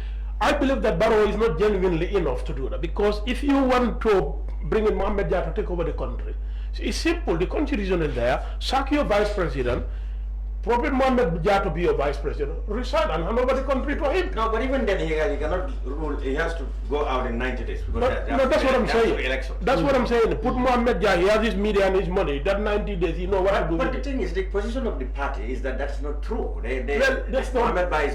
I believe that Barrow is not genuinely enough to do that, because if you want to bring in Mohammed Jah to take over the country, it's simple, the constitution is there, sack your vice president, Prophet Mohammed Jah to be your vice president, resign and hand over the country to him. No, but even then he cannot rule, he has to go out in 90 days. That's what I'm saying. That's what I'm saying. Put Mohammed Jah, he has his media and his money, that 90 days, he know what to do. But the thing is, the position of the party is that that's not true. Well,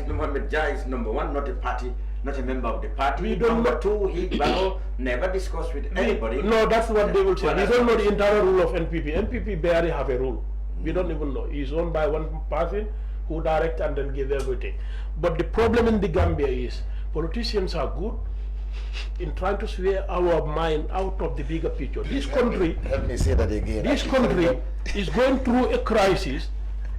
Mohammed Jah is number one, not a party not a member of the party. We don't Number know. two, he Barrow never discussed with anybody. No, that's what they will say. Well, We don't know the internal rule of NPP. NPP barely have a rule. We don't even know. It's owned by one person who directs and then give everything. But the problem in the Gambia is politicians are good in trying to sway our mind out of the bigger picture. This country, Let me say that again. this country is going through a crisis,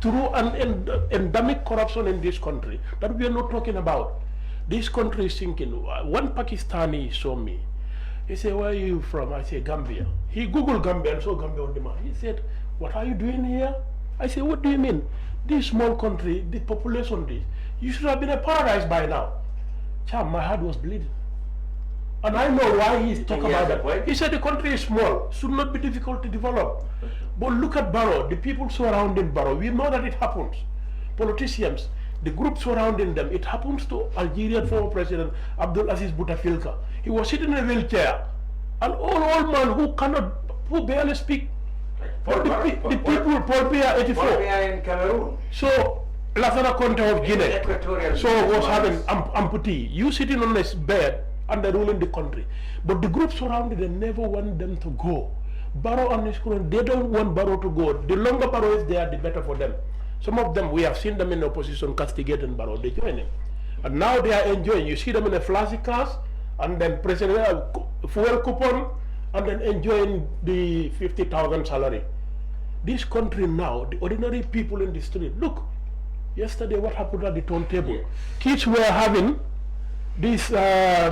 through an endemic corruption in this country that we are not talking about. This country is sinking. One Pakistani saw me. He said, "Where are you from?" I said, "Gambia." He Googled Gambia and saw Gambia on the map. He said, "What are you doing here?" I said, "What do you mean? This small country, the population, this, you should have been a paradise by now." Cham, my heart was bleeding. And I know why he's talking about that. He said the country is small, should not be difficult to develop. But look at Barrow, the people surrounding Barrow, we know that it happens. Politicians, the group surrounding them, it happens to Algerian former President Abdul Aziz Bouteflika. He was sitting in a wheelchair, an old man who barely speak. But the people, Paul Biya 84. Paul Biya in Cameroon. So, Lazara Conte of Guinea, so was having amputee. You sitting on this bed and they're ruling the country. But the group surrounded them never want them to go. Barrow and his crew, they don't want Barrow to go. The longer Barrow is there, the better for them. Some of them, we have seen them in opposition castigating Barrow, they join him. And now they are enjoying. You see them in a flashy cars, and then president fuel coupon, and then enjoying the 50,000 salary. This country now, the ordinary people in the street, look, yesterday what happened at the turntable? Yeah. Kids were having this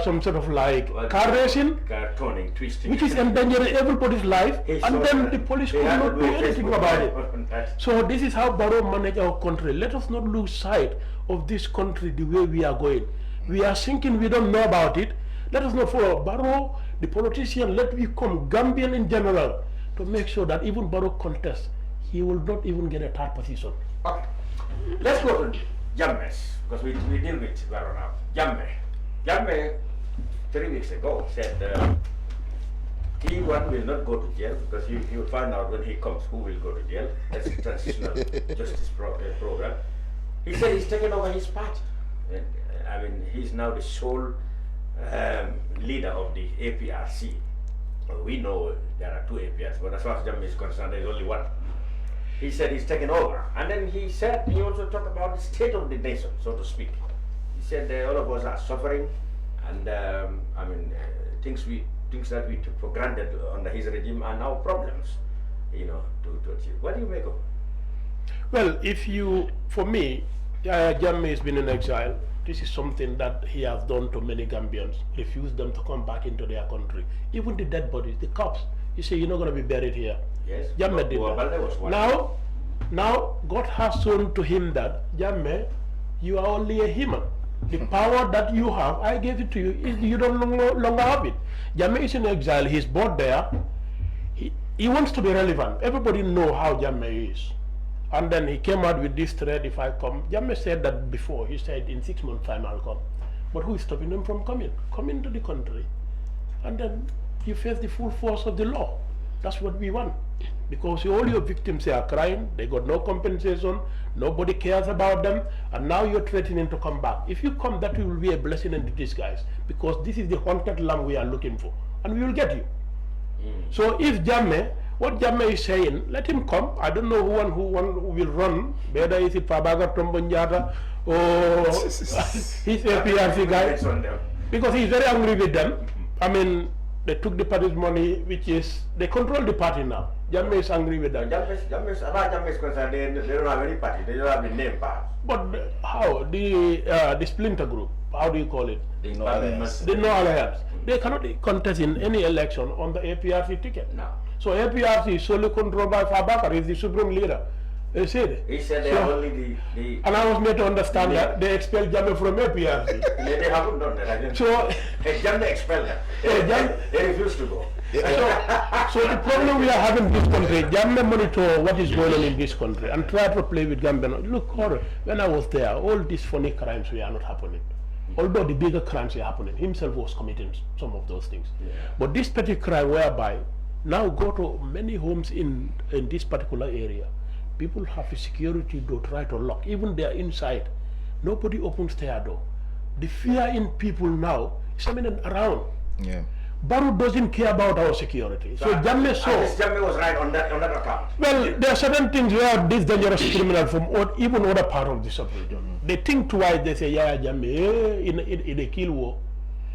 some sort of like car racing, car turning, twisting, which is endangering everybody's life, and then the police could not do anything about it. So this is how Barrow manage our country. Let us not lose sight of this country the way we are going. We are sinking, we don't know about it. Let us not follow Barrow, the politician. Let we come Gambian in general to make sure that even Barrow contests, he will not even get a third position. Okay. Let's go to Jammeh, because we deal with Barrow now. Jammeh 3 weeks ago said he will not go to jail because he will find out when he comes who will go to jail. That's a transitional justice program. He said he's taken over his party. And, I mean, he's now the sole leader of the APRC. We know there are two APRs, but as far as Jammeh is concerned, there is only one. He said he's taken over. And then he also talked about the state of the nation, so to speak. He said all of us are suffering, and I mean, things that we took for granted under his regime are now problems, you know, to achieve. What do you make of it? Well, for me, Jammeh has been in exile. This is something that he has done to many Gambians, refused them to come back into their country. Even the dead bodies, the corpse, you say you're not going to be buried here. Yes. Jammeh did that. Now, God has shown to him that, Jammeh, you are only a human. The power that you have, I gave it to you, you don't longer have it. Jammeh is in exile, he's bored there. He wants to be relevant. Everybody know how Jammeh is. And then he came out with this threat, if I come. Jammeh said that before, he said in 6 months' time I'll come. But who is stopping him from coming? Come into the country. And then you face the full force of the law. That's what we want. Because all your victims are crying, they got no compensation, nobody cares about them, and now you're threatening to come back. If you come, that will be a blessing in disguise, because this is the haunted lamb we are looking for, and we will get you. So if what Jammeh is saying, let him come. I don't know who will run, whether is it Fabaga Tombonjata or his APRC guy, because he's very angry with them. I mean, they took the party's money, which is, they control the party now. Jammeh is angry with that. Jammeh is concerned, they don't have any party, they don't have a name party. But how? The splinter group, how do you call it? The No Alliance. The No Alliance. They cannot contest in any election on the APRC ticket. No. So APRC is solely controlled by Fabakar, is the supreme leader. He said they are only the... And I was made to understand that they expelled Jammeh from APRC. They haven't done that. So Jammeh expelled them. They refused to go. So the problem we are having in this country, Jammeh monitor what is going on in this country and try to play with Gambian. Look, when I was there, all these funny crimes were not happening. Although the bigger crimes were happening, himself was committing some of those things. Yeah. But this petty crime whereby, now go to many homes in this particular area, people have a security door try to lock, even they are inside. Nobody opens their door. The fear in people now is eminent around. Yeah. Barrow doesn't care about our security. So Jammeh saw. Jammeh was right on that account. Well, there are certain things where this dangerous criminal from even other part of the sub-region, they think twice. They say, yeah, Jammeh, in a kill war.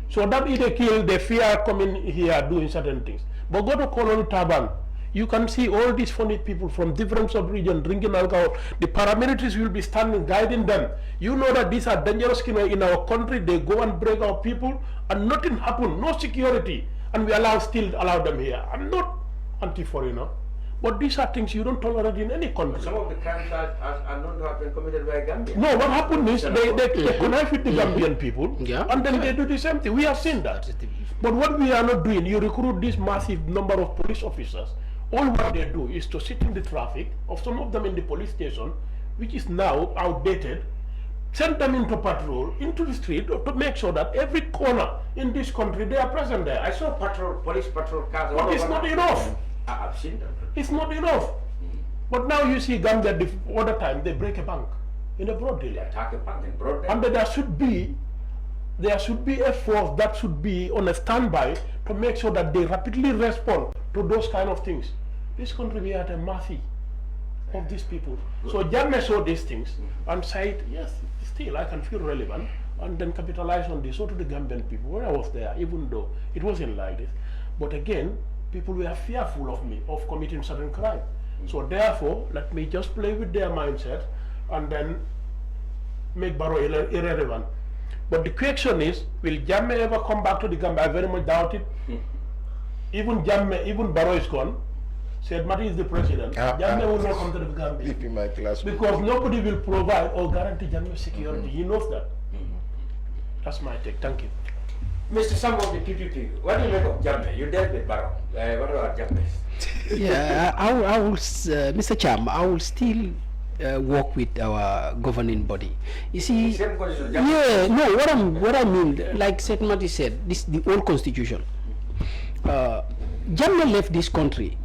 So that in a kill, they fear coming here doing certain things. But go to Colonel Taban, you can see all these funny people from different sub-regions drinking alcohol. The paramilitaries will be standing, guiding them. You know that these are dangerous criminals in our country. They go and break our people, and nothing happen, no security, and we still allow them here. I'm not anti-foreigner, but these are things you don't tolerate in any country. Some of the crimes are known to have been committed by Gambia. No, what happened is they connect with the Gambian people, and then they do the same thing. We have seen that. But what we are not doing, you recruit this massive number of police officers. All what they do is to sit in the traffic of some of them in the police station, which is now outdated, send them into patrol, into the street, to make sure that every corner in this country, they are present there. I saw police patrol cars. But it's not enough. I've seen them. It's not enough. But now you see Gambia, the other time, they break a bank in a broad day. They attack a bank in broad day. And there should be a force that should be on a standby to make sure that they rapidly respond to those kind of things. This country, we are at a mercy of these people. So Jammeh saw these things and said, yes, still I can feel relevant, and then capitalize on this. So to the Gambian people, when I was there, even though it wasn't like this, but again, people were fearful of me, of committing certain crime. So therefore, let me just play with their mindset and then make Barrow irrelevant. But the question is, will Jammeh ever come back to the Gambia? I very much doubt it. Even Barrow is gone. Said Mati is the president. Jammeh will not come to the Gambia. Because nobody will provide or guarantee Jammeh security. He knows that. That's my take. Thank you. Mr. Sambou of the PPP, what do you make of Jammeh? You dealt with Barrow. What about Jammeh? Yeah, I will, Mr. Cham, I will still work with our governing body. You see, what I mean, like Seth Mati said, this the old constitution. Jammeh left this country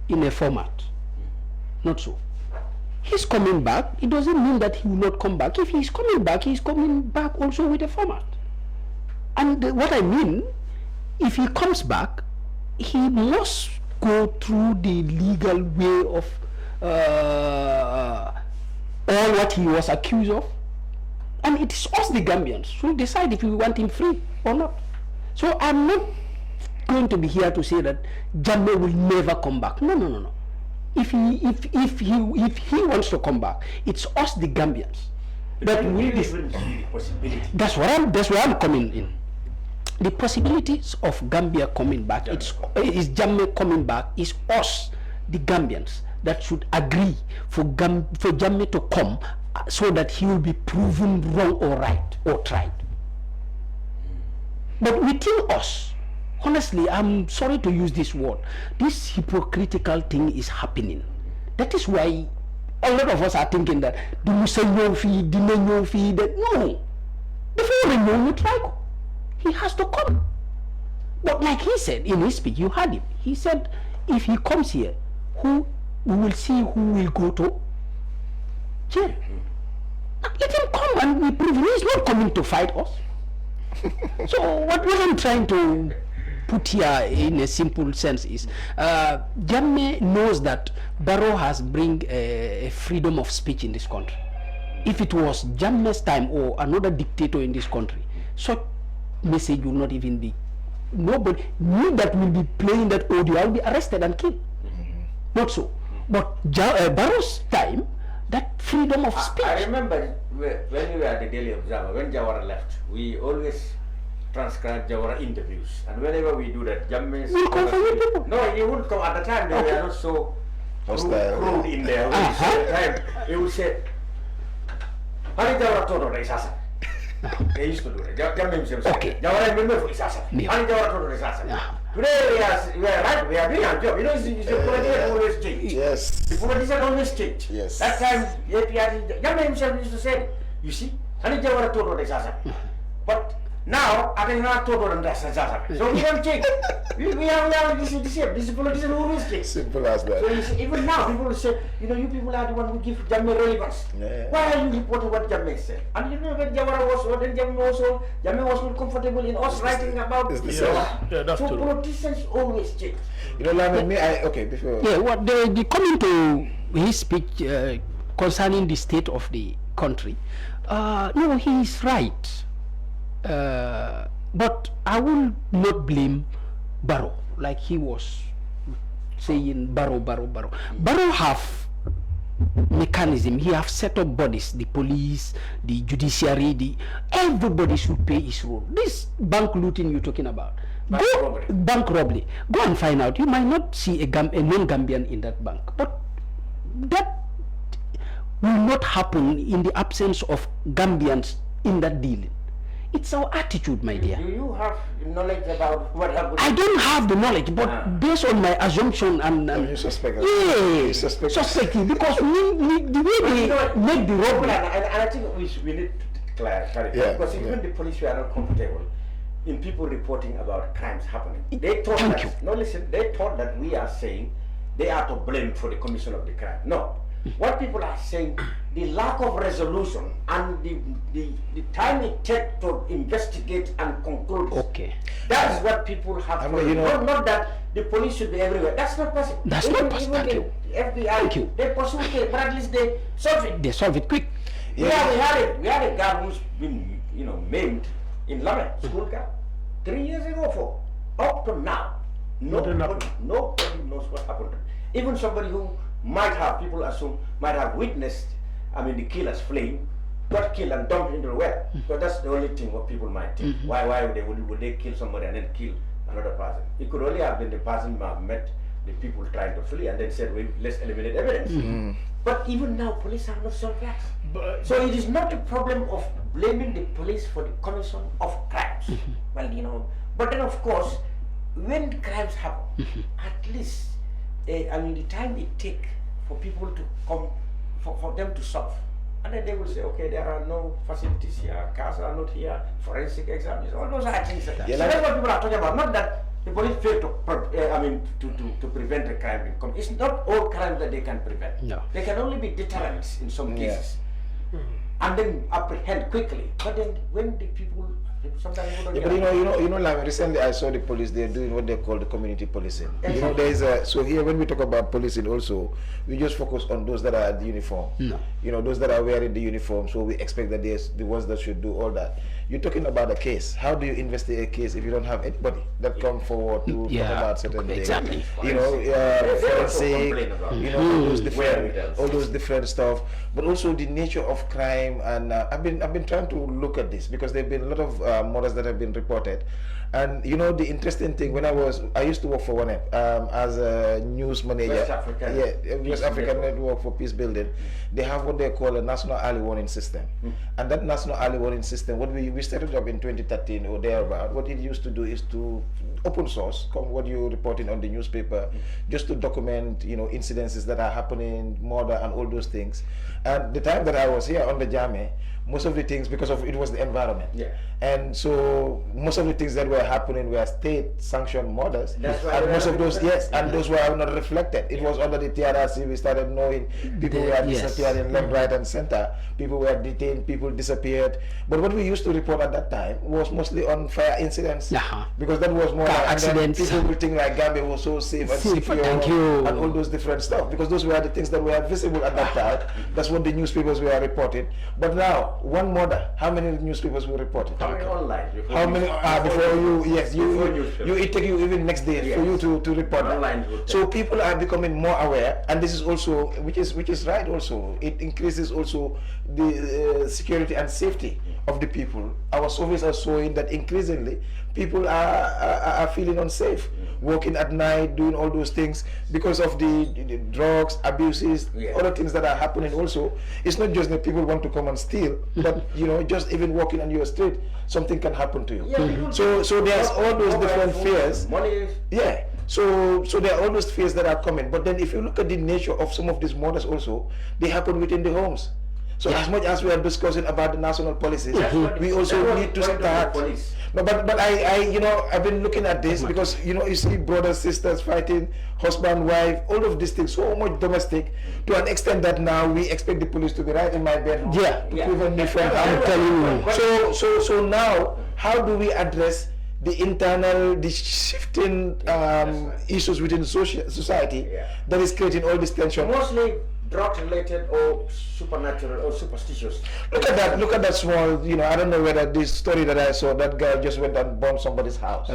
in a format, not so. He's coming back. It doesn't mean that he will not come back. If he's coming back also with a format. And what I mean, if he comes back, he must go through the legal way of all what he was accused of. And it is us, the Gambians, who decide if we want him free or not. So I'm not going to be here to say that Jammeh will never come back. No. If he wants to come back, it's us, the Gambians, that will possibility. That's where I'm coming in. The possibilities of Gambia coming back, is Jammeh coming back, is us, the Gambians, that should agree for Jammeh to come so that he will be proven wrong or right or tried. But within us, honestly, I'm sorry to use this word, this hypocritical thing is happening. That is why a lot of us are thinking that no. Before we know, we try. He has to come. But like he said in his speech, you heard him. He said, if he comes here, we will see who will go to jail. Let him come and we prove he is not coming to fight us. So what I'm trying to put here in a simple sense is, Jammeh knows that Barrow has bring a freedom of speech in this country. If it was Jammeh's time or another dictator in this country, such message will not even be. Nobody that will be playing that audio, I will be arrested and killed. Not so. But Barrow's time, that freedom of speech. I remember when we were at the Daily Observer, when Jawara left, we always transcribe Jawara interviews, and whenever we do that, Jammeh will come for you people. No, he wouldn't come at the time. They were not so rude in there. He would say, "Hari Jawara Toto na isasa." They used to do that. Jammeh himself said, "Jawara remember for isasa. Hari Jawara Toto na isasa." Today we are right. We are doing our job. You know, the politician always change. Yes. The politician always change. Yes. That time, Jammeh himself used to say, "You see, Hari Jawara Toto na isasa." But Now, I think not total and that's so we don't take. We have this is the same. This is politician who always takes. Simple as that. So you see, even now, people will say, you know, you people are the one who give Jammeh relevance. Yeah. Why are you reporting what Jammeh said? And you know when Jawara was, or then Jammeh was not comfortable in us writing about. Yeah, that's so true. politicians always change. You know, Lamin, okay, before. Yeah, what the coming to his speech concerning the state of the country, no, he is right. But I will not blame Barrow like he was saying Barrow. Barrow have mechanism. He have set up bodies, the police, the judiciary, everybody should pay his role. This bank looting you're talking about, bank robbery. Go and find out. You might not see a non-Gambian in that bank, but that will not happen in the absence of Gambians in that dealing. It's our attitude, my dear. Do you have knowledge about what happened? I don't have the knowledge, but based on my assumption and you suspect. yeah, You suspect. suspecting because the way they make the robbery. And I think we need to clarify because even the police were not comfortable in people reporting about crimes happening. They thought they thought that we are saying they are to blame for the commission of the crime. No. What people are saying, the lack of resolution and the time it takes to investigate and conclude. Okay. That is what people have to you know, not that the police should be everywhere. That's not possible. That's not possible. Thank you. The FBI, they pursue it, but at least they solve it. They solve it quick. Yeah, we had a guy who's been, maimed in London, school guy, 3 years ago. Up to now, nobody knows what happened to him. Even somebody who people assume, might have witnessed, the killers fleeing, got killed and dumped into the well. So that's the only thing what people might think. Why would they kill somebody and then kill another person? It could only have been the person who have met the people trying to flee and then said, let's eliminate evidence. But even now, police have not solved that. So it is not a problem of blaming the police for the commission of crimes. Well, but then of course, when crimes happen, at least, the time it takes for people to come, for them to solve. And then they will say, okay, there are no facilities here, cars are not here, forensic exams, all those are things like that. So that's what people are talking about, not that the police fail to prevent the crime. It's not all crimes that they can prevent. No. They can only be deterrents in some cases. And then apprehend quickly. But then when the people sometimes but like recently I saw the police, they're doing what they call the community policing. So here when we talk about policing also, we just focus on those that are at the uniform. Those that are wearing the uniform, so we expect that they're the ones that should do all that. You're talking about a case. How do you investigate a case if you don't have anybody that come forward to talk about certain things? Exactly. Forensic, all those different stuff, but also the nature of crime. And I've been trying to look at this because there've been a lot of murders that have been reported. And the interesting thing, when I used to work for one as a news manager. West African Network for Peace Building. They have what they call a national early warning system. And that national early warning system, what we started up in 2013 or thereabout, what it used to do is to open source, what you're reporting on the newspaper, just to document, incidences that are happening, murder and all those things. And the time that I was here on the Jammeh, most of the things, because of it was the environment. And so most of the things that were happening were state-sanctioned murders. That's why and most of those, and those were not reflected. It was under the TRRC we started knowing people were disappearing left, right, and center. People were detained, people disappeared. But what we used to report at that time was mostly on fire incidents. Because that was more like, accidents. And then people would think like Gambia was so safe and secure and all those different stuff. Because those were the things that were visible at that time. That's what the newspapers were reporting. But now, one murder, how many newspapers were reported? How many online? How many before you? Yes, it take you even next day for you to report. So people are becoming more aware, and this is also which is right. Also, it increases also the security and safety of the people. Our surveys are showing that increasingly people are feeling unsafe, walking at night, doing all those things because of the drugs, abuses, other things that are happening. Also, it's not just that people want to come and steal, but just even walking on your street, something can happen to you. So there's all those different fears. So there are all those fears that are coming. But then if you look at the nature of some of these murders also, they happen within the homes. So as much as we are discussing about the national policies, we also need to start. No, but I've been looking at this because you see brothers, sisters fighting, husband, wife, all of these things, so much domestic, to an extent that now we expect the police to be right in my bedroom to prevent me from. I'm telling you. So now, how do we address the shifting issues within society that is creating all this tension? Mostly drug-related or supernatural or superstitious. Look at that small, I don't know whether this story that I saw, that guy just went and bombed somebody's house.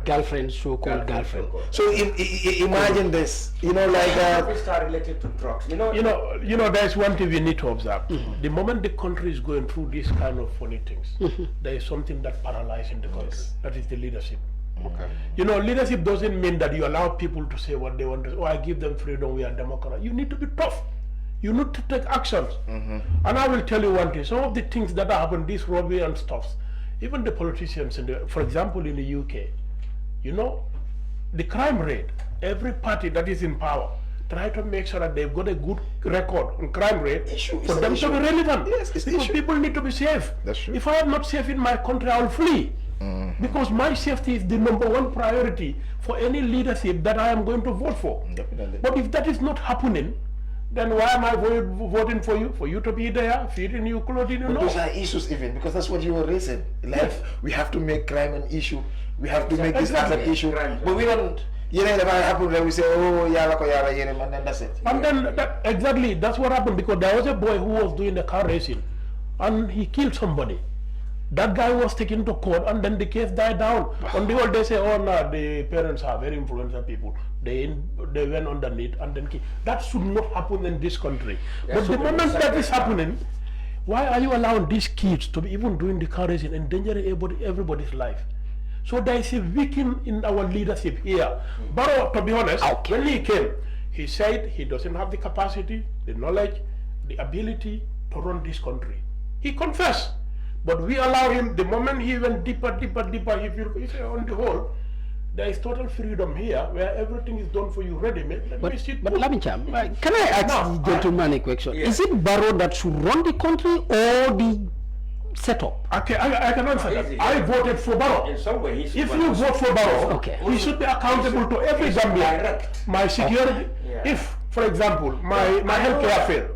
Girlfriend, so-called girlfriend. So imagine this, It's related to drugs. There's one thing we need to observe. The moment the country is going through this kind of funny things, there is something that paralyzes the country. That is the leadership. Okay. Leadership doesn't mean that you allow people to say what they want to say. Oh, I give them freedom, we are Democrat. You need to be tough. You need to take actions. And I will tell you one thing. Some of the things that happen, this robbery and stuff, even the politicians, for example, in the UK, the crime rate, every party that is in power, try to make sure that they've got a good record on crime rate for them to be relevant. Yes, because people need to be safe. That's true. If I am not safe in my country, I will flee. Because my safety is the #1 priority for any leadership that I am going to vote for. Definitely. But if that is not happening, then why am I voting for you? For you to be there, feeding you, clothing you? But No. those are issues even, because that's what you were raising. We have to make crime an issue. We have to make this as an issue. But we don't. That happen when we say, oh, and then that's it. And then, exactly, that's what happened, because there was a boy who was doing the car racing, and he killed somebody. That guy was taken to court, and then the case died down. On the whole, they say, oh no, the parents are very influential people. They went underneath and then killed. That should not happen in this country. But the moment that is happening, why are you allowing these kids to be even doing the car racing, endangering everybody's life? So there is a weakening in our leadership here. Barrow, to be honest, when he came, he said he doesn't have the capacity, the knowledge, the ability to run this country. He confessed. But we allow him. The moment he went deeper, he said, on the whole, there is total freedom here where everything is done for you ready-made. But Lamincham, can I ask the gentleman a question? Is it Barrow that should run the country or the setup? Okay, I can answer that. I voted for Barrow. In some way, if you vote for Barrow, he should be accountable to every Gambian. My security, if, for example, my healthcare failed,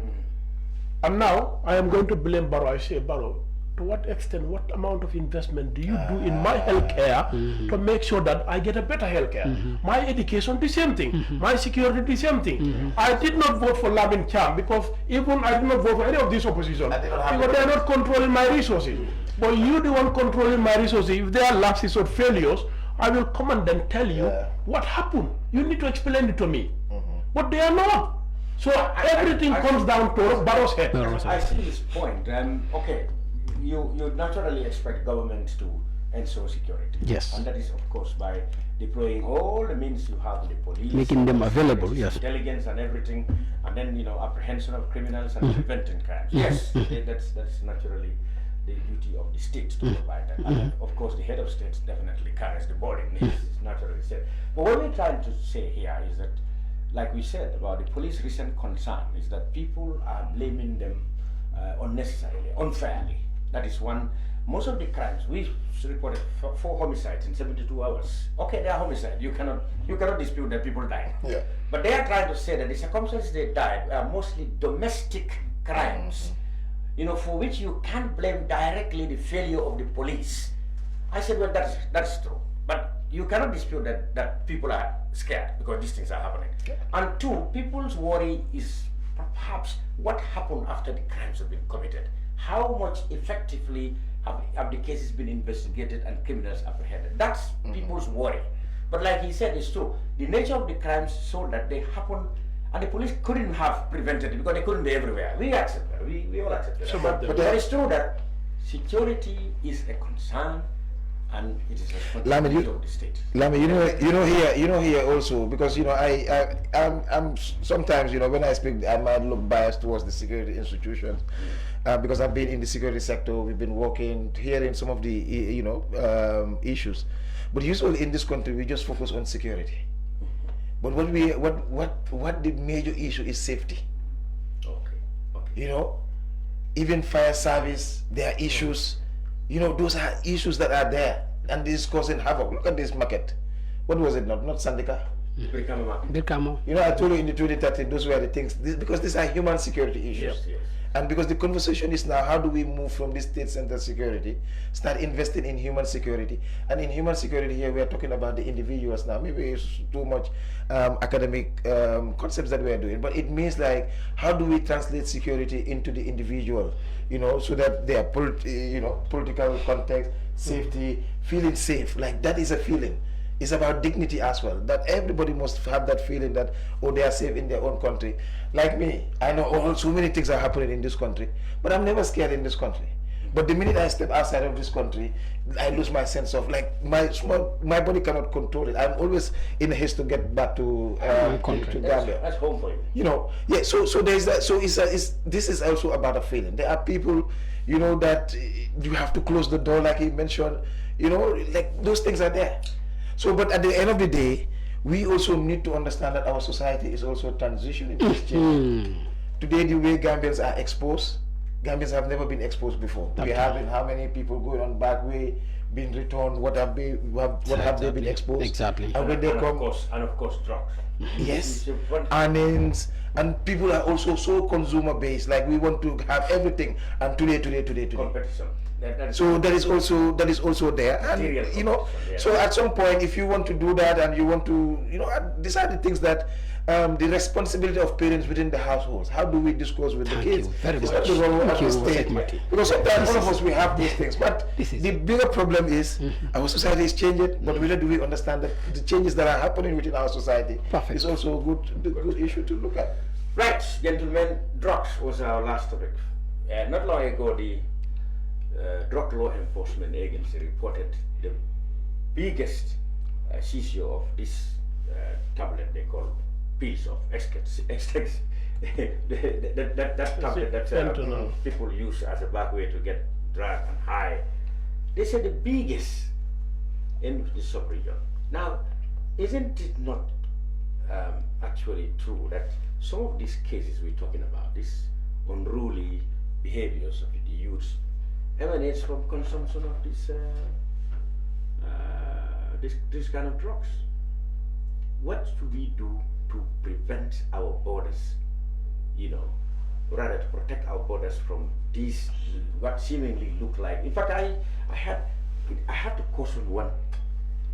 and now I am going to blame Barrow, I say, Barrow, to what extent, what amount of investment do you do in my healthcare to make sure that I get a better healthcare? My education, the same thing. My security, the same thing. I did not vote for Lamin Cham because even I did not vote for any of these opposition because they are not controlling my resources. But you, the one controlling my resources, if there are lapses or failures, I will come and then tell you what happened. You need to explain it to me. But they are not. So everything comes down to Barrow's head. I see this point. Okay. You naturally expect government to ensure security. Yes. And that is, of course, by deploying all the means you have, the police, making them available, yes. Intelligence and everything, and then apprehension of criminals and preventing crimes. Yes, that's naturally the duty of the state to provide that. And of course, the head of state definitely carries the burden. It's naturally said. But what we're trying to say here is that, like we said about the police recent concern, is that people are blaming them unnecessarily, unfairly. That is one. Most of the crimes, we reported 4 homicides in 72 hours. Okay, they are homicides. You cannot dispute that people died. Yeah. But they are trying to say that the circumstances they died are mostly domestic crimes, for which you can't blame directly the failure of the police. I said, well, that's true. But you cannot dispute that people are scared because these things are happening. Yeah. And 2, people's worry is perhaps what happened after the crimes have been committed. How much effectively have the cases been investigated and criminals apprehended? That's people's worry. But like he said, it's true. The nature of the crimes so that they happen, and the police couldn't have prevented it because they couldn't be everywhere. We accept that. We all accept that. But it's true that security is a concern, and it is a responsibility of the state. Lamy, you know here also, because I'm sometimes when I speak I might look biased towards the security institutions. Because I've been in the security sector, we've been working, hearing some of the issues, but usually in this country we just focus on security. But what the major issue is safety. Okay. even fire service, there are issues. You know, those are issues that are there, and this is causing havoc. Look at this market. What was it? Not Sandika. Birkama. You know, I told you in the 2013, those were the things, because these are human security issues. Yes. And because the conversation is now, how do we move from this state-centered security, start investing in human security? And in human security here, we are talking about the individuals now. Maybe it's too much academic concepts that we are doing, but it means like, how do we translate security into the individual, you know, so that they are, political context, safety, feeling safe. Like, that is a feeling. It's about dignity as well, that everybody must have that feeling that, oh, they are safe in their own country. Like me, I know so many things are happening in this country, but I'm never scared in this country. But the minute I step outside of this country, I lose my sense of, like, my body cannot control it. I'm always in a haste to get back to Gambia. That's home for you. You know, yeah. So there's that. So this is also about a feeling. There are people, you know, that you have to close the door, like he mentioned. You know, like those things are there. So, but at the end of the day, we also need to understand that our society is also transitioning. Today, the way Gambians are exposed, Gambians have never been exposed before. We have how many people going on back way, being returned, what have they been exposed? Exactly. And when they come, of course, drugs. Yes, and people are also so consumer based. Like, we want to have everything, and today. Competition. So that is also there, and you know. Yeah. So at some point, if you want to do that, and you want to, you know, these are the things that the responsibility of parents within the households. How do we discuss with the kids? It's not the role of the state, because sometimes all of us we have these things, but the bigger problem is our society is changing. But whether do we understand that the changes that are happening within our society is also a good issue to look at. Right, gentlemen, drugs was our last topic. Not long ago, the Drug Law Enforcement Agency reported the biggest seizure of this tablet they call pills of ecstasy. That tablet that people use as a back way to get drunk and high. They said the biggest in the sub-region. Now, isn't it not actually true that some of these cases we're talking about, these unruly behaviors of the youth, emanates from consumption of this kind of drugs? What should we do to prevent our borders, you know, rather to protect our borders from these what seemingly look like? In fact, I had to caution one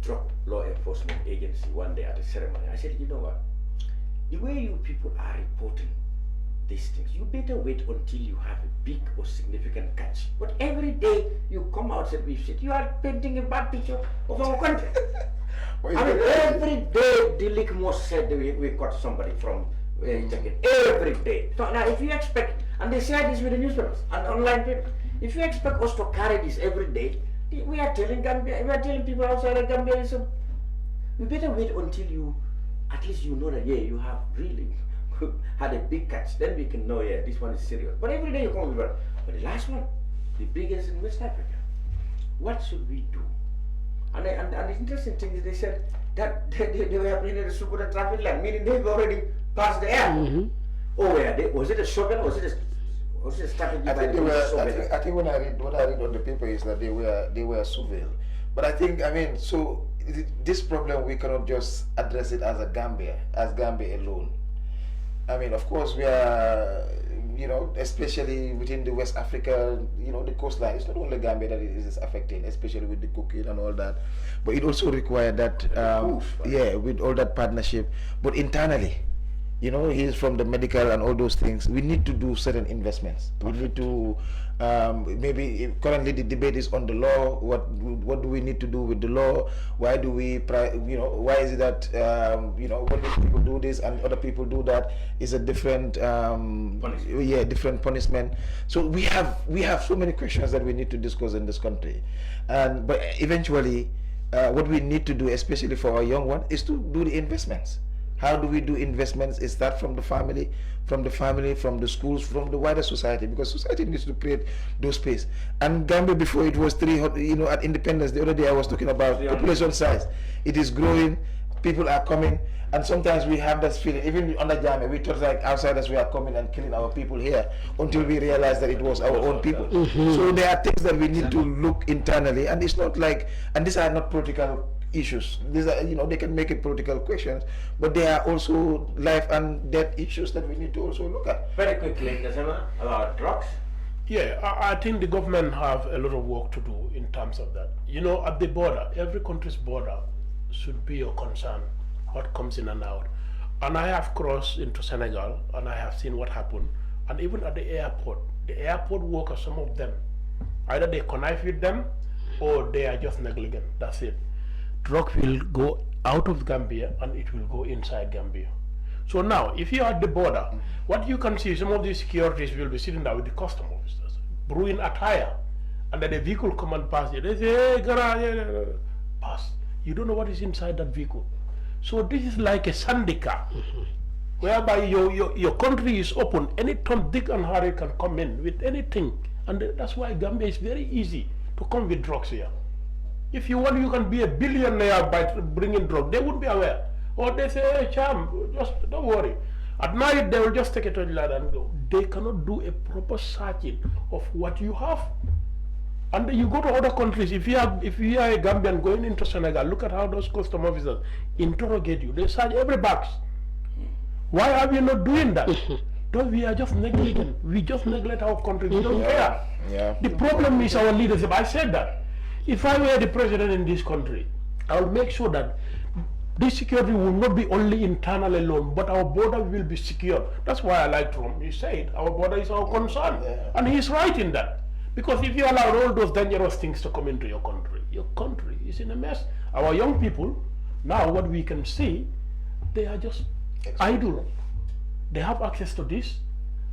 drug law enforcement agency one day at a ceremony. I said, you know what, the way you people are reporting these things, you better wait until you have a big or significant catch. But every day you come out and we said, you are painting a bad picture of our country. I mean, every day the lick most said we caught somebody from every day. So now if you expect, and they share this with the newspapers and online papers, if you expect us to carry this every day, we are telling Gambia, we are telling people outside of Gambia, so we better wait until you, at least you know that, yeah, you have really had a big catch, then we can know, yeah, this one is serious. But every day you come with, but the last one, the biggest in West Africa, what should we do? And the interesting thing is they said that they were bringing the super traffic light, meaning they've already passed the air. Oh, yeah, was it a shovel? Was it a strategy? I think what I read on the paper is that they were surveilled. But I think, I mean, so this problem, we cannot just address it as Gambia alone. I mean, of course, we are, you know, especially within the West Africa, you know, the coastline. It's not only Gambia that it is affecting, especially with the cocaine and all that. But it also requires that, with all that partnership. But internally, you know, he's from the medical and all those things. We need to do certain investments. We need to, maybe currently the debate is on the law. What do we need to do with the law? Why do we, why is it that, when people do this and other people do that, is a different, different punishment. So we have so many questions that we need to discuss in this country, but eventually, what we need to do, especially for our young one, is to do the investments. How do we do investments? Is that from the family, from the schools, from the wider society? Because society needs to create those space. And Gambia, before it was 300, at independence, the other day I was talking about population size. It is growing people are coming, and sometimes we have that feeling, even on the Jame, we thought like outsiders we are coming and killing our people here, until we realize that it was our own people. So there are things that we need to look internally, and it's not like, and these are not political issues. These are, you know, they can make it political questions, but they are also life and death issues that we need to also look at. Very quickly, Nationa, about drugs. Yeah, I think the government have a lot of work to do in terms of that. You know, at the border, every country's border should be your concern, what comes in and out. And I have crossed into Senegal, and I have seen what happened. And even at the airport workers, some of them, either they connive with them, or they are just negligent, that's it. Drug will go out of Gambia, and it will go inside Gambia. So now, if you are at the border, what you can see, some of these securities will be sitting there with the custom officers, brewing attire, and then the vehicle come and pass it. They say, hey, garage, pass. You don't know what is inside that vehicle. So this is like a syndicate, whereby your country is open. Any Tom, Dick, and Harry can come in with anything, and that's why Gambia is very easy to come with drugs here. If you want, you can be a billionaire by bringing drugs. They wouldn't be aware. Or they say, hey, Cham, just don't worry. At night, they will just take it to the ladder and go. They cannot do a proper searching of what you have. And you go to other countries. If you are a Gambian going into Senegal, look at how those custom officers interrogate you. They search every box. Why are we not doing that? Because we are just negligent. We just neglect our country. We don't care. Yeah. The problem is our leadership. I said that. If I were the president in this country, I will make sure that this security will not be only internal alone, but our border will be secure. That's why I like Trump. He said our border is our concern. And he's right in that. Because if you allow all those dangerous things to come into your country is in a mess. Our young people, now what we can see, they are just idle. They have access to this.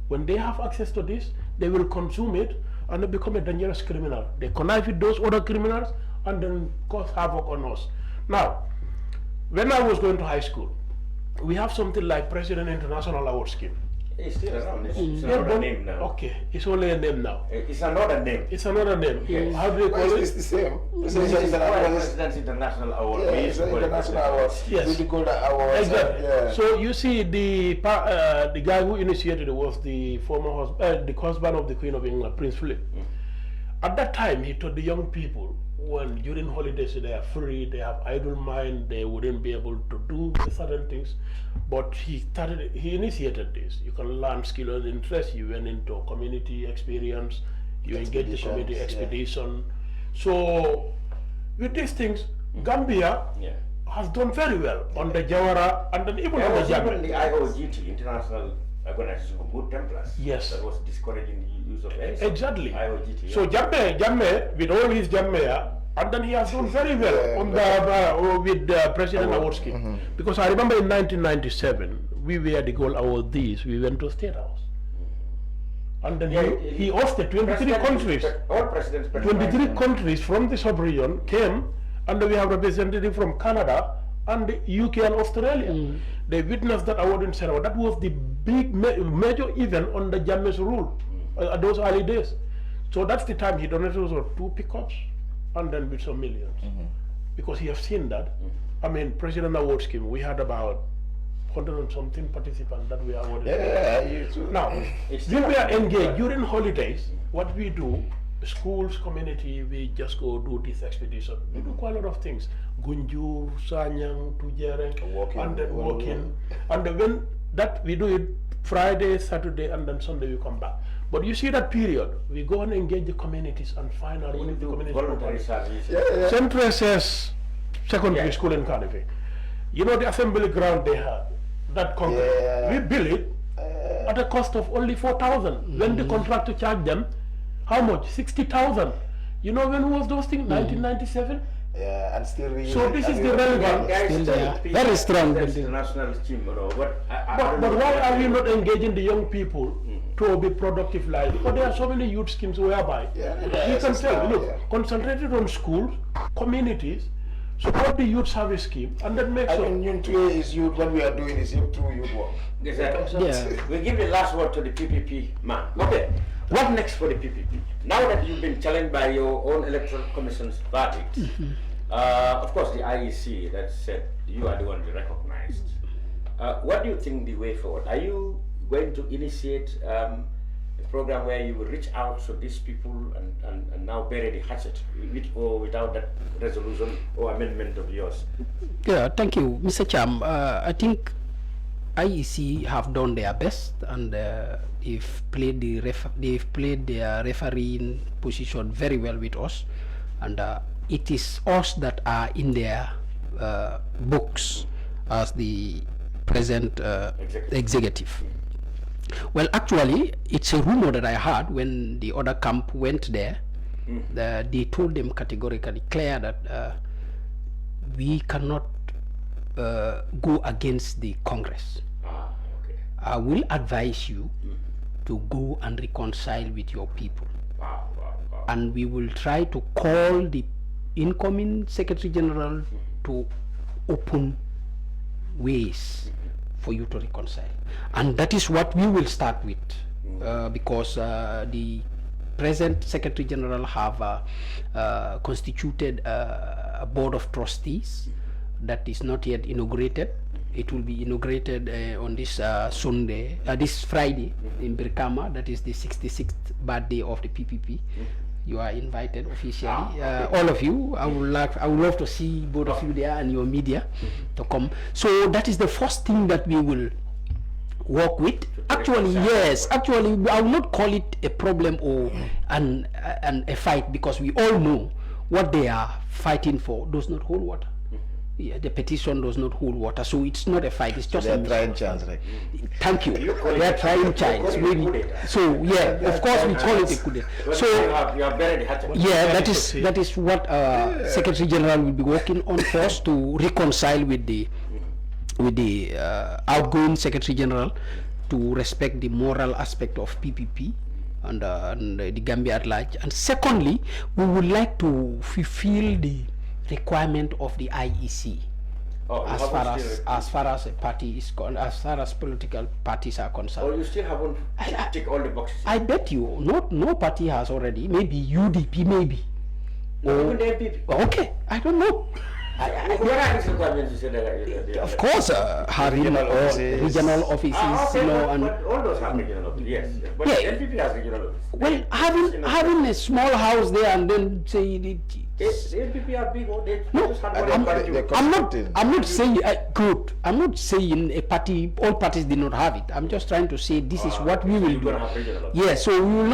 When they have access to this, they will consume it, and they become a dangerous criminal. They connive with those other criminals and then cause havoc on us. Now, when I was going to high school, we have something like President International Award Scheme. It's still around. It's another name now. Okay, it's only a name now. It's another name. It's another name. Yes. How do they call it? It's the same. President's International Award. Yeah, it's an international award. Yes. With the Golden Awards. Exactly. Yeah. So you see, the guy who initiated it was the former the husband of the Queen of England, Prince Philip. At that time, he told the young people, when during holidays they are free, they have idle mind, they wouldn't be able to do certain things. But he initiated this. You can learn skill and interest. You went into community experience. You engage the community expedition. Yeah. So with these things, Gambia has done very well on the Jawara and then even on the Jammeh. The IOGT, International Organization for Good Templars. Yes. That was discouraging the use of AIDS. Exactly. IOGT. So Jammeh, with all his Jammeh, and then he has done very well on the with the President Award Scheme. Because I remember in 1997, we were the gold awardees. We went to State House. And then he hosted 23 countries. All presidents. 23 countries from the sub-region came, and we have representatives from Canada and the UK and Australia. They witnessed that award in ceremony. That was the big major event on the Jammeh's rule at those early days. So that's the time he donated also 2 pickups and then with some millions. Because he has seen that. I mean, President Award Scheme, we had about 100 and something participants that we awarded. Now, when we are engaged during holidays, what we do, schools, community, we just go do this expedition. We do quite a lot of things. Gunjur, Sanyang, Tujereng, and then walking. And then when that we do it Friday, Saturday, and then Sunday we come back. But you see that period, we go and engage the communities and find out what is the community. Voluntary service. Central says secondary school in Cardiff. You know the assembly ground they have, that concrete. We built it at a cost of only 4,000. When the contractor charged them, how much? 60,000. You know when was those things? 1997. Yeah, and still we. So this is the relevant. Very strong. International scheme, but why are we not engaging the young people to be productive life? Because there are so many youth schemes whereby you can tell, look, concentrated on schools, communities, support the youth service scheme, and then make sure. Is youth, what we are doing is youth through youth work. Exactly. Yeah. We give the last word to the PPP man. Okay, what next for the PPP? Now that you've been challenged by your own electoral commission's verdict, Of course, the IEC that said you are the one to recognized. What do you think the way forward? Are you going to initiate a program where you will reach out to these people and now bury the hatchet, with or without that resolution or amendment of yours? Yeah, thank you, Mr. Cham. I think IEC have done their best, and they've played their refereeing position very well with us, and it is us that are in their books as the present executive. Well, actually, it's a rumor that I heard when the other camp went there. They told them categorically clear that we cannot go against the Congress. Okay. I will advise you to go and reconcile with your people. Wow. And we will try to call the incoming Secretary General to open ways for you to reconcile. And that is what we will start with, because the present Secretary General have constituted a board of trustees that is not yet inaugurated. It will be inaugurated on this Sunday, this Friday in Birkama. That is the 66th birthday of the PPP. You are invited officially, all of you. I would love to see both of you there and your media to come. So that is the first thing that we will work with. Actually, yes. Actually, I will not call it a problem or a fight, because we all know what they are fighting for does not hold water. Yeah, the petition does not hold water, so it's not a fight. It's just a trying chance, right? Thank you. They are trying chance. So yeah, of course we call it a coup d'etat. So yeah, that is what Secretary General will be working on first, to reconcile with the outgoing Secretary General, to respect the moral aspect of PPP and the Gambia at large. And secondly, we would like to fulfill the requirement of the IEC, as far as a party is concerned, as far as political parties are concerned. Oh, you still haven't ticked all the boxes. I bet you, no party has already. Maybe UDP, maybe. No, even the MPP. Okay, I don't know. What are these requirements you said? Of course, having regional offices, okay, you know, and but all those have regional offices. Yes, but yeah. NPP has regional offices. Well, having a small house there and then say the NPP are big. They just had I'm not saying good. I'm not saying a party. All parties did not have it. I'm just trying to say this is what we will do. Yeah. So we will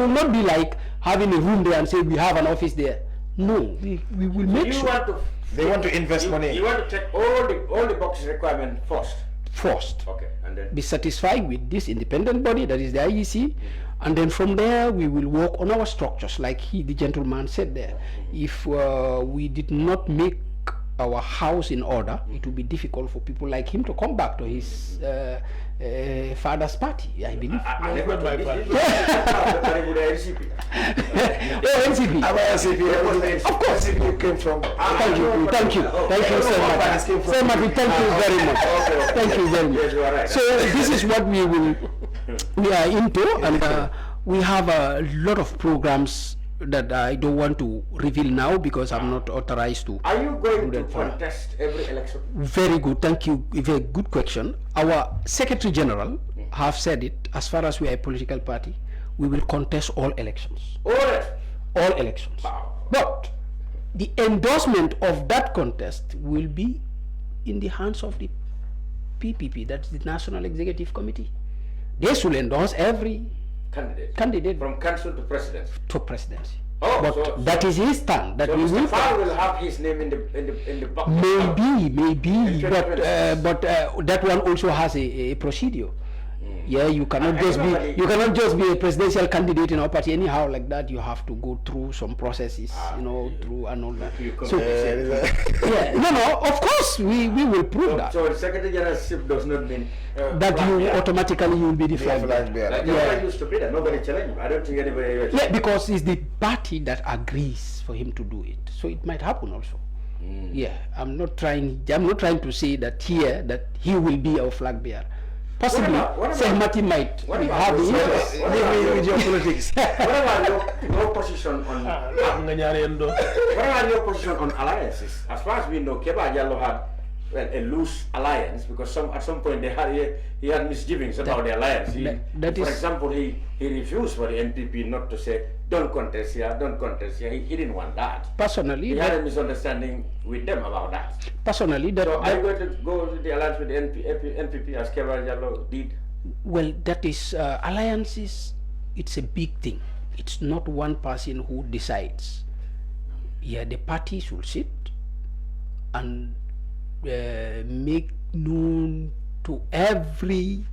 not be like having a room there and say we have an office there. No, we will make sure. They want to invest money. You want to check all the boxes requirement first. Okay, and then be satisfied with this independent body, that is the IEC, and then from there we will work on our structures, like the gentleman said there. If we did not make our house in order, it will be difficult for people like him to come back to his father's party, I believe. Not my party. NCP. Of course. NCP came from. Thank you so much. So much. Thank you very much. Thank you very much. So this is what we are into, and we have a lot of programs that I don't want to reveal now because I'm not authorized to. Are you going to contest every election? Very good, thank you. A very good question. Our Secretary General have said it. As far as we are a political party, we will contest all elections. All elections. Wow. But the endorsement of that contest will be in the hands of the PPP, that's the National Executive Committee. They should endorse every candidate from council to presidency. Oh, but so that is his stand. That so we Mr. Farr will have his name in the box. Maybe, but that one also has a procedure. Yeah, you cannot just be a presidential candidate in our party anyhow like that. You have to go through some processes, through and all that. So of course we will prove that. So Secretary Generalship does not mean that you automatically will be the flag bearer. Like nobody used to be that. Nobody challenged him. I don't think anybody. Yeah, because it's the party that agrees for him to do it. So it might happen also. Yeah, I'm not trying to say that here that he will be our flag bearer. possibly Sehmati might have the interest. With your politics. What about your position on alliances? As far as we know, Keba Jallo had a loose alliance because at some point he had misgivings about the alliance. For example, he refused for the NPP not to say don't contest here. He didn't want that. Personally, he had a misunderstanding with them about that. Personally, so are you going to go to the alliance with the NPP as Keba Jallo did? Well, that is alliances. It's a big thing. It's not one person who decides. Yeah, the party should sit and make known to every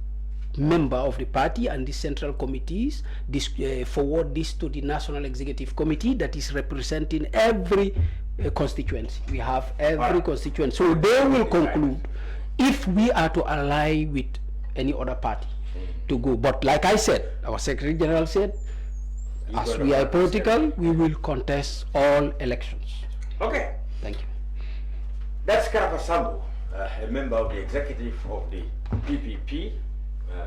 member of the party and the central committees, forward this to the National Executive Committee that is representing every constituency. We have every constituency. So they will conclude if we are to ally with any other party to go. But like I said, our Secretary General said, as we are political, we will contest all elections. Okay. Thank you. That's Karafa Sambou, a member of the executive of the PPP.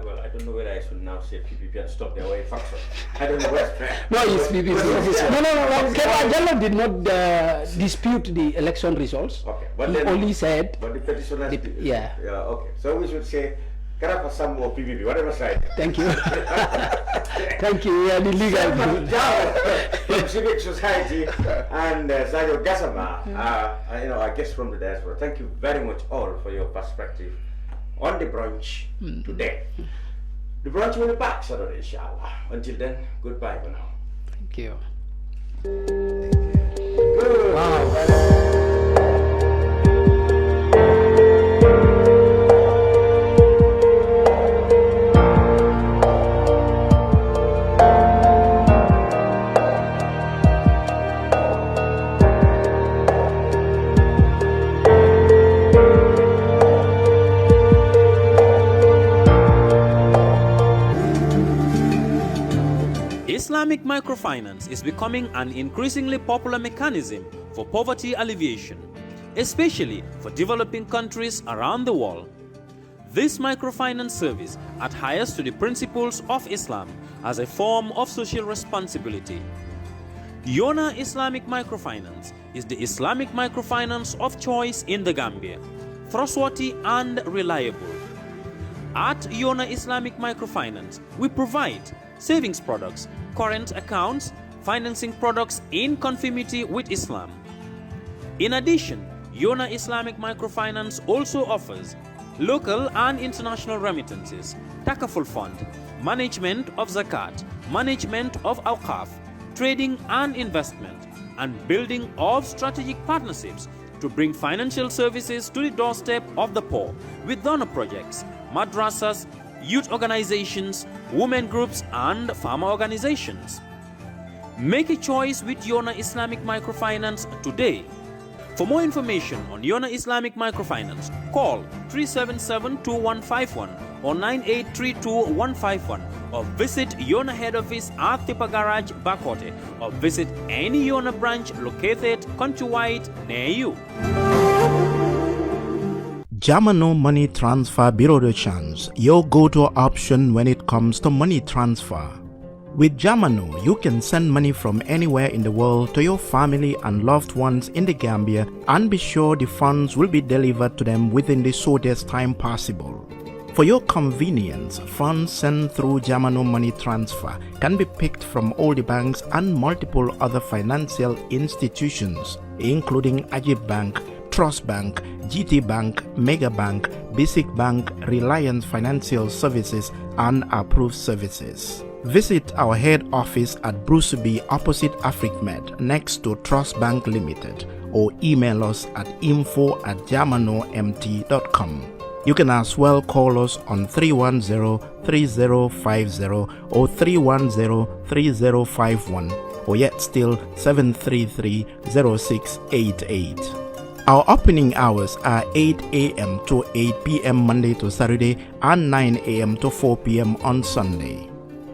Well, I don't know whether I should now say PPP and stop their way faction. I don't know what's fair. No, it's PPP. No. Keba Jallo did not dispute the election results. Okay, but he only said. But the petitioners did. Yeah. Okay, so we should say Karafa Sambou or PPP, whatever side. Thank you. Thank you. We are the legal from Civic Society and Sayo Gassama, I guess from the diaspora. Thank you very much all for your perspective on the brunch today. The brunch will be back Saturday, inshallah. Until then, goodbye for now. Thank you. Good. Wow. Islamic microfinance is becoming an increasingly popular mechanism for poverty alleviation, especially for developing countries around the world. This microfinance service adheres to the principles of Islam as a form of social responsibility. Yona Islamic Microfinance is the Islamic microfinance of choice in the Gambia, trustworthy and reliable. At Yona Islamic Microfinance, we provide savings products, current accounts, financing products in conformity with Islam. In addition, Yona Islamic Microfinance also offers local and international remittances, takaful fund, management of zakat, management of awqaf, trading and investment, and building of strategic partnerships to bring financial services to the doorstep of the poor with donor projects, madrasas, youth organizations, women groups, and farmer organizations. Make a choice with Yona Islamic Microfinance today. For more information on Yona Islamic Microfinance, call 377-2151 or 9832-151 or visit Yona head office at Tipa Garage, Bakote, or visit any Yona branch located countrywide near you. Jamano Money Transfer Bureau de Change, your go-to option when it comes to money transfer. With Jamano, you can send money from anywhere in the world to your family and loved ones in the Gambia and be sure the funds will be delivered to them within the shortest time possible. For your convenience, funds sent through Jamano Money Transfer can be picked from all the banks and multiple other financial institutions, including Ajib Bank, Trust Bank, GT Bank, Mega Bank, Basic Bank, Reliance Financial Services, and Approved Services. Visit our head office at Bruceby opposite AfricMed next to Trust Bank Limited or email us at info@jamanomt.com. You can as well call us on 310-3050 or 310-3051 or yet still 733-0688. Our opening hours are 8 a.m. to 8 p.m. Monday to Saturday and 9 a.m. to 4 p.m. on Sunday.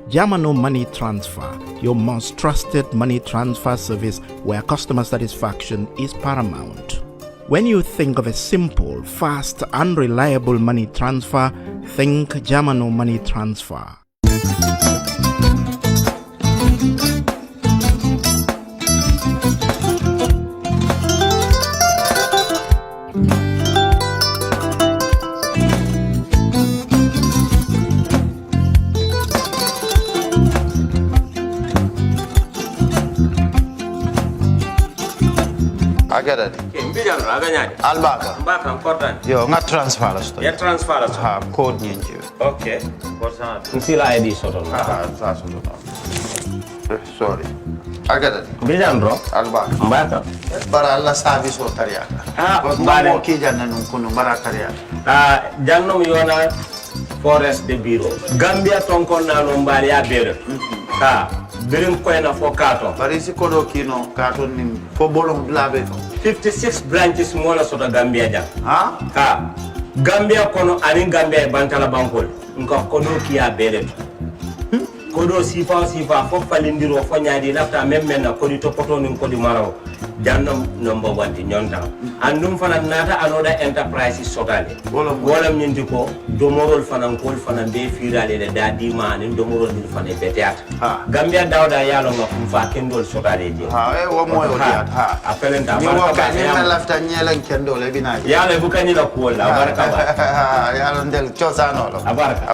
Jamano Money Transfer, your most trusted money transfer service where customer satisfaction is paramount. When you think of a simple, fast, and reliable money transfer, think Jamano Money Transfer. I get it. Albaka. Mbaka important. Yo, nga transfer la sto. Ya transfer la sto. Ha, code nyinji. Okay. What's that? Nsila ID soto. That's sorry. I get it. Bijan bro. Albaka. Mbaka. Bara alla service o tariaka. Mbare ki janna nun kunu bara tariaka. Jannom yona forest de bureau. Gambia tonkon na no mbari ya bere. Birim koyna fo katon. Bari si kodo kino katon ni fo bolong blabe to. 56 branches mola sota Gambia jam. Ha? Gambia kono anin Gambia bantala bankol. Nka kodo kiya bere to. Kodo sifa fo falindiro fo nyaadi lafta memmen na kodi to poto nin kodi maraw. Jannam number 1 ti nyonta. Andum fana nata anoda enterprise sotale. Wala nyindi ko domorol fana kol fana be firale de dadi manin domorol ni fana beteat. Gambia dawda yalo ngam fa kendol sotale je. Wo moy o diat ha. Apelenta ni wo ka ni lafta nyelen kendol e bina. Yalo bukani la ko la baraka ba. Yalo ndel chosano lo. Abaraka.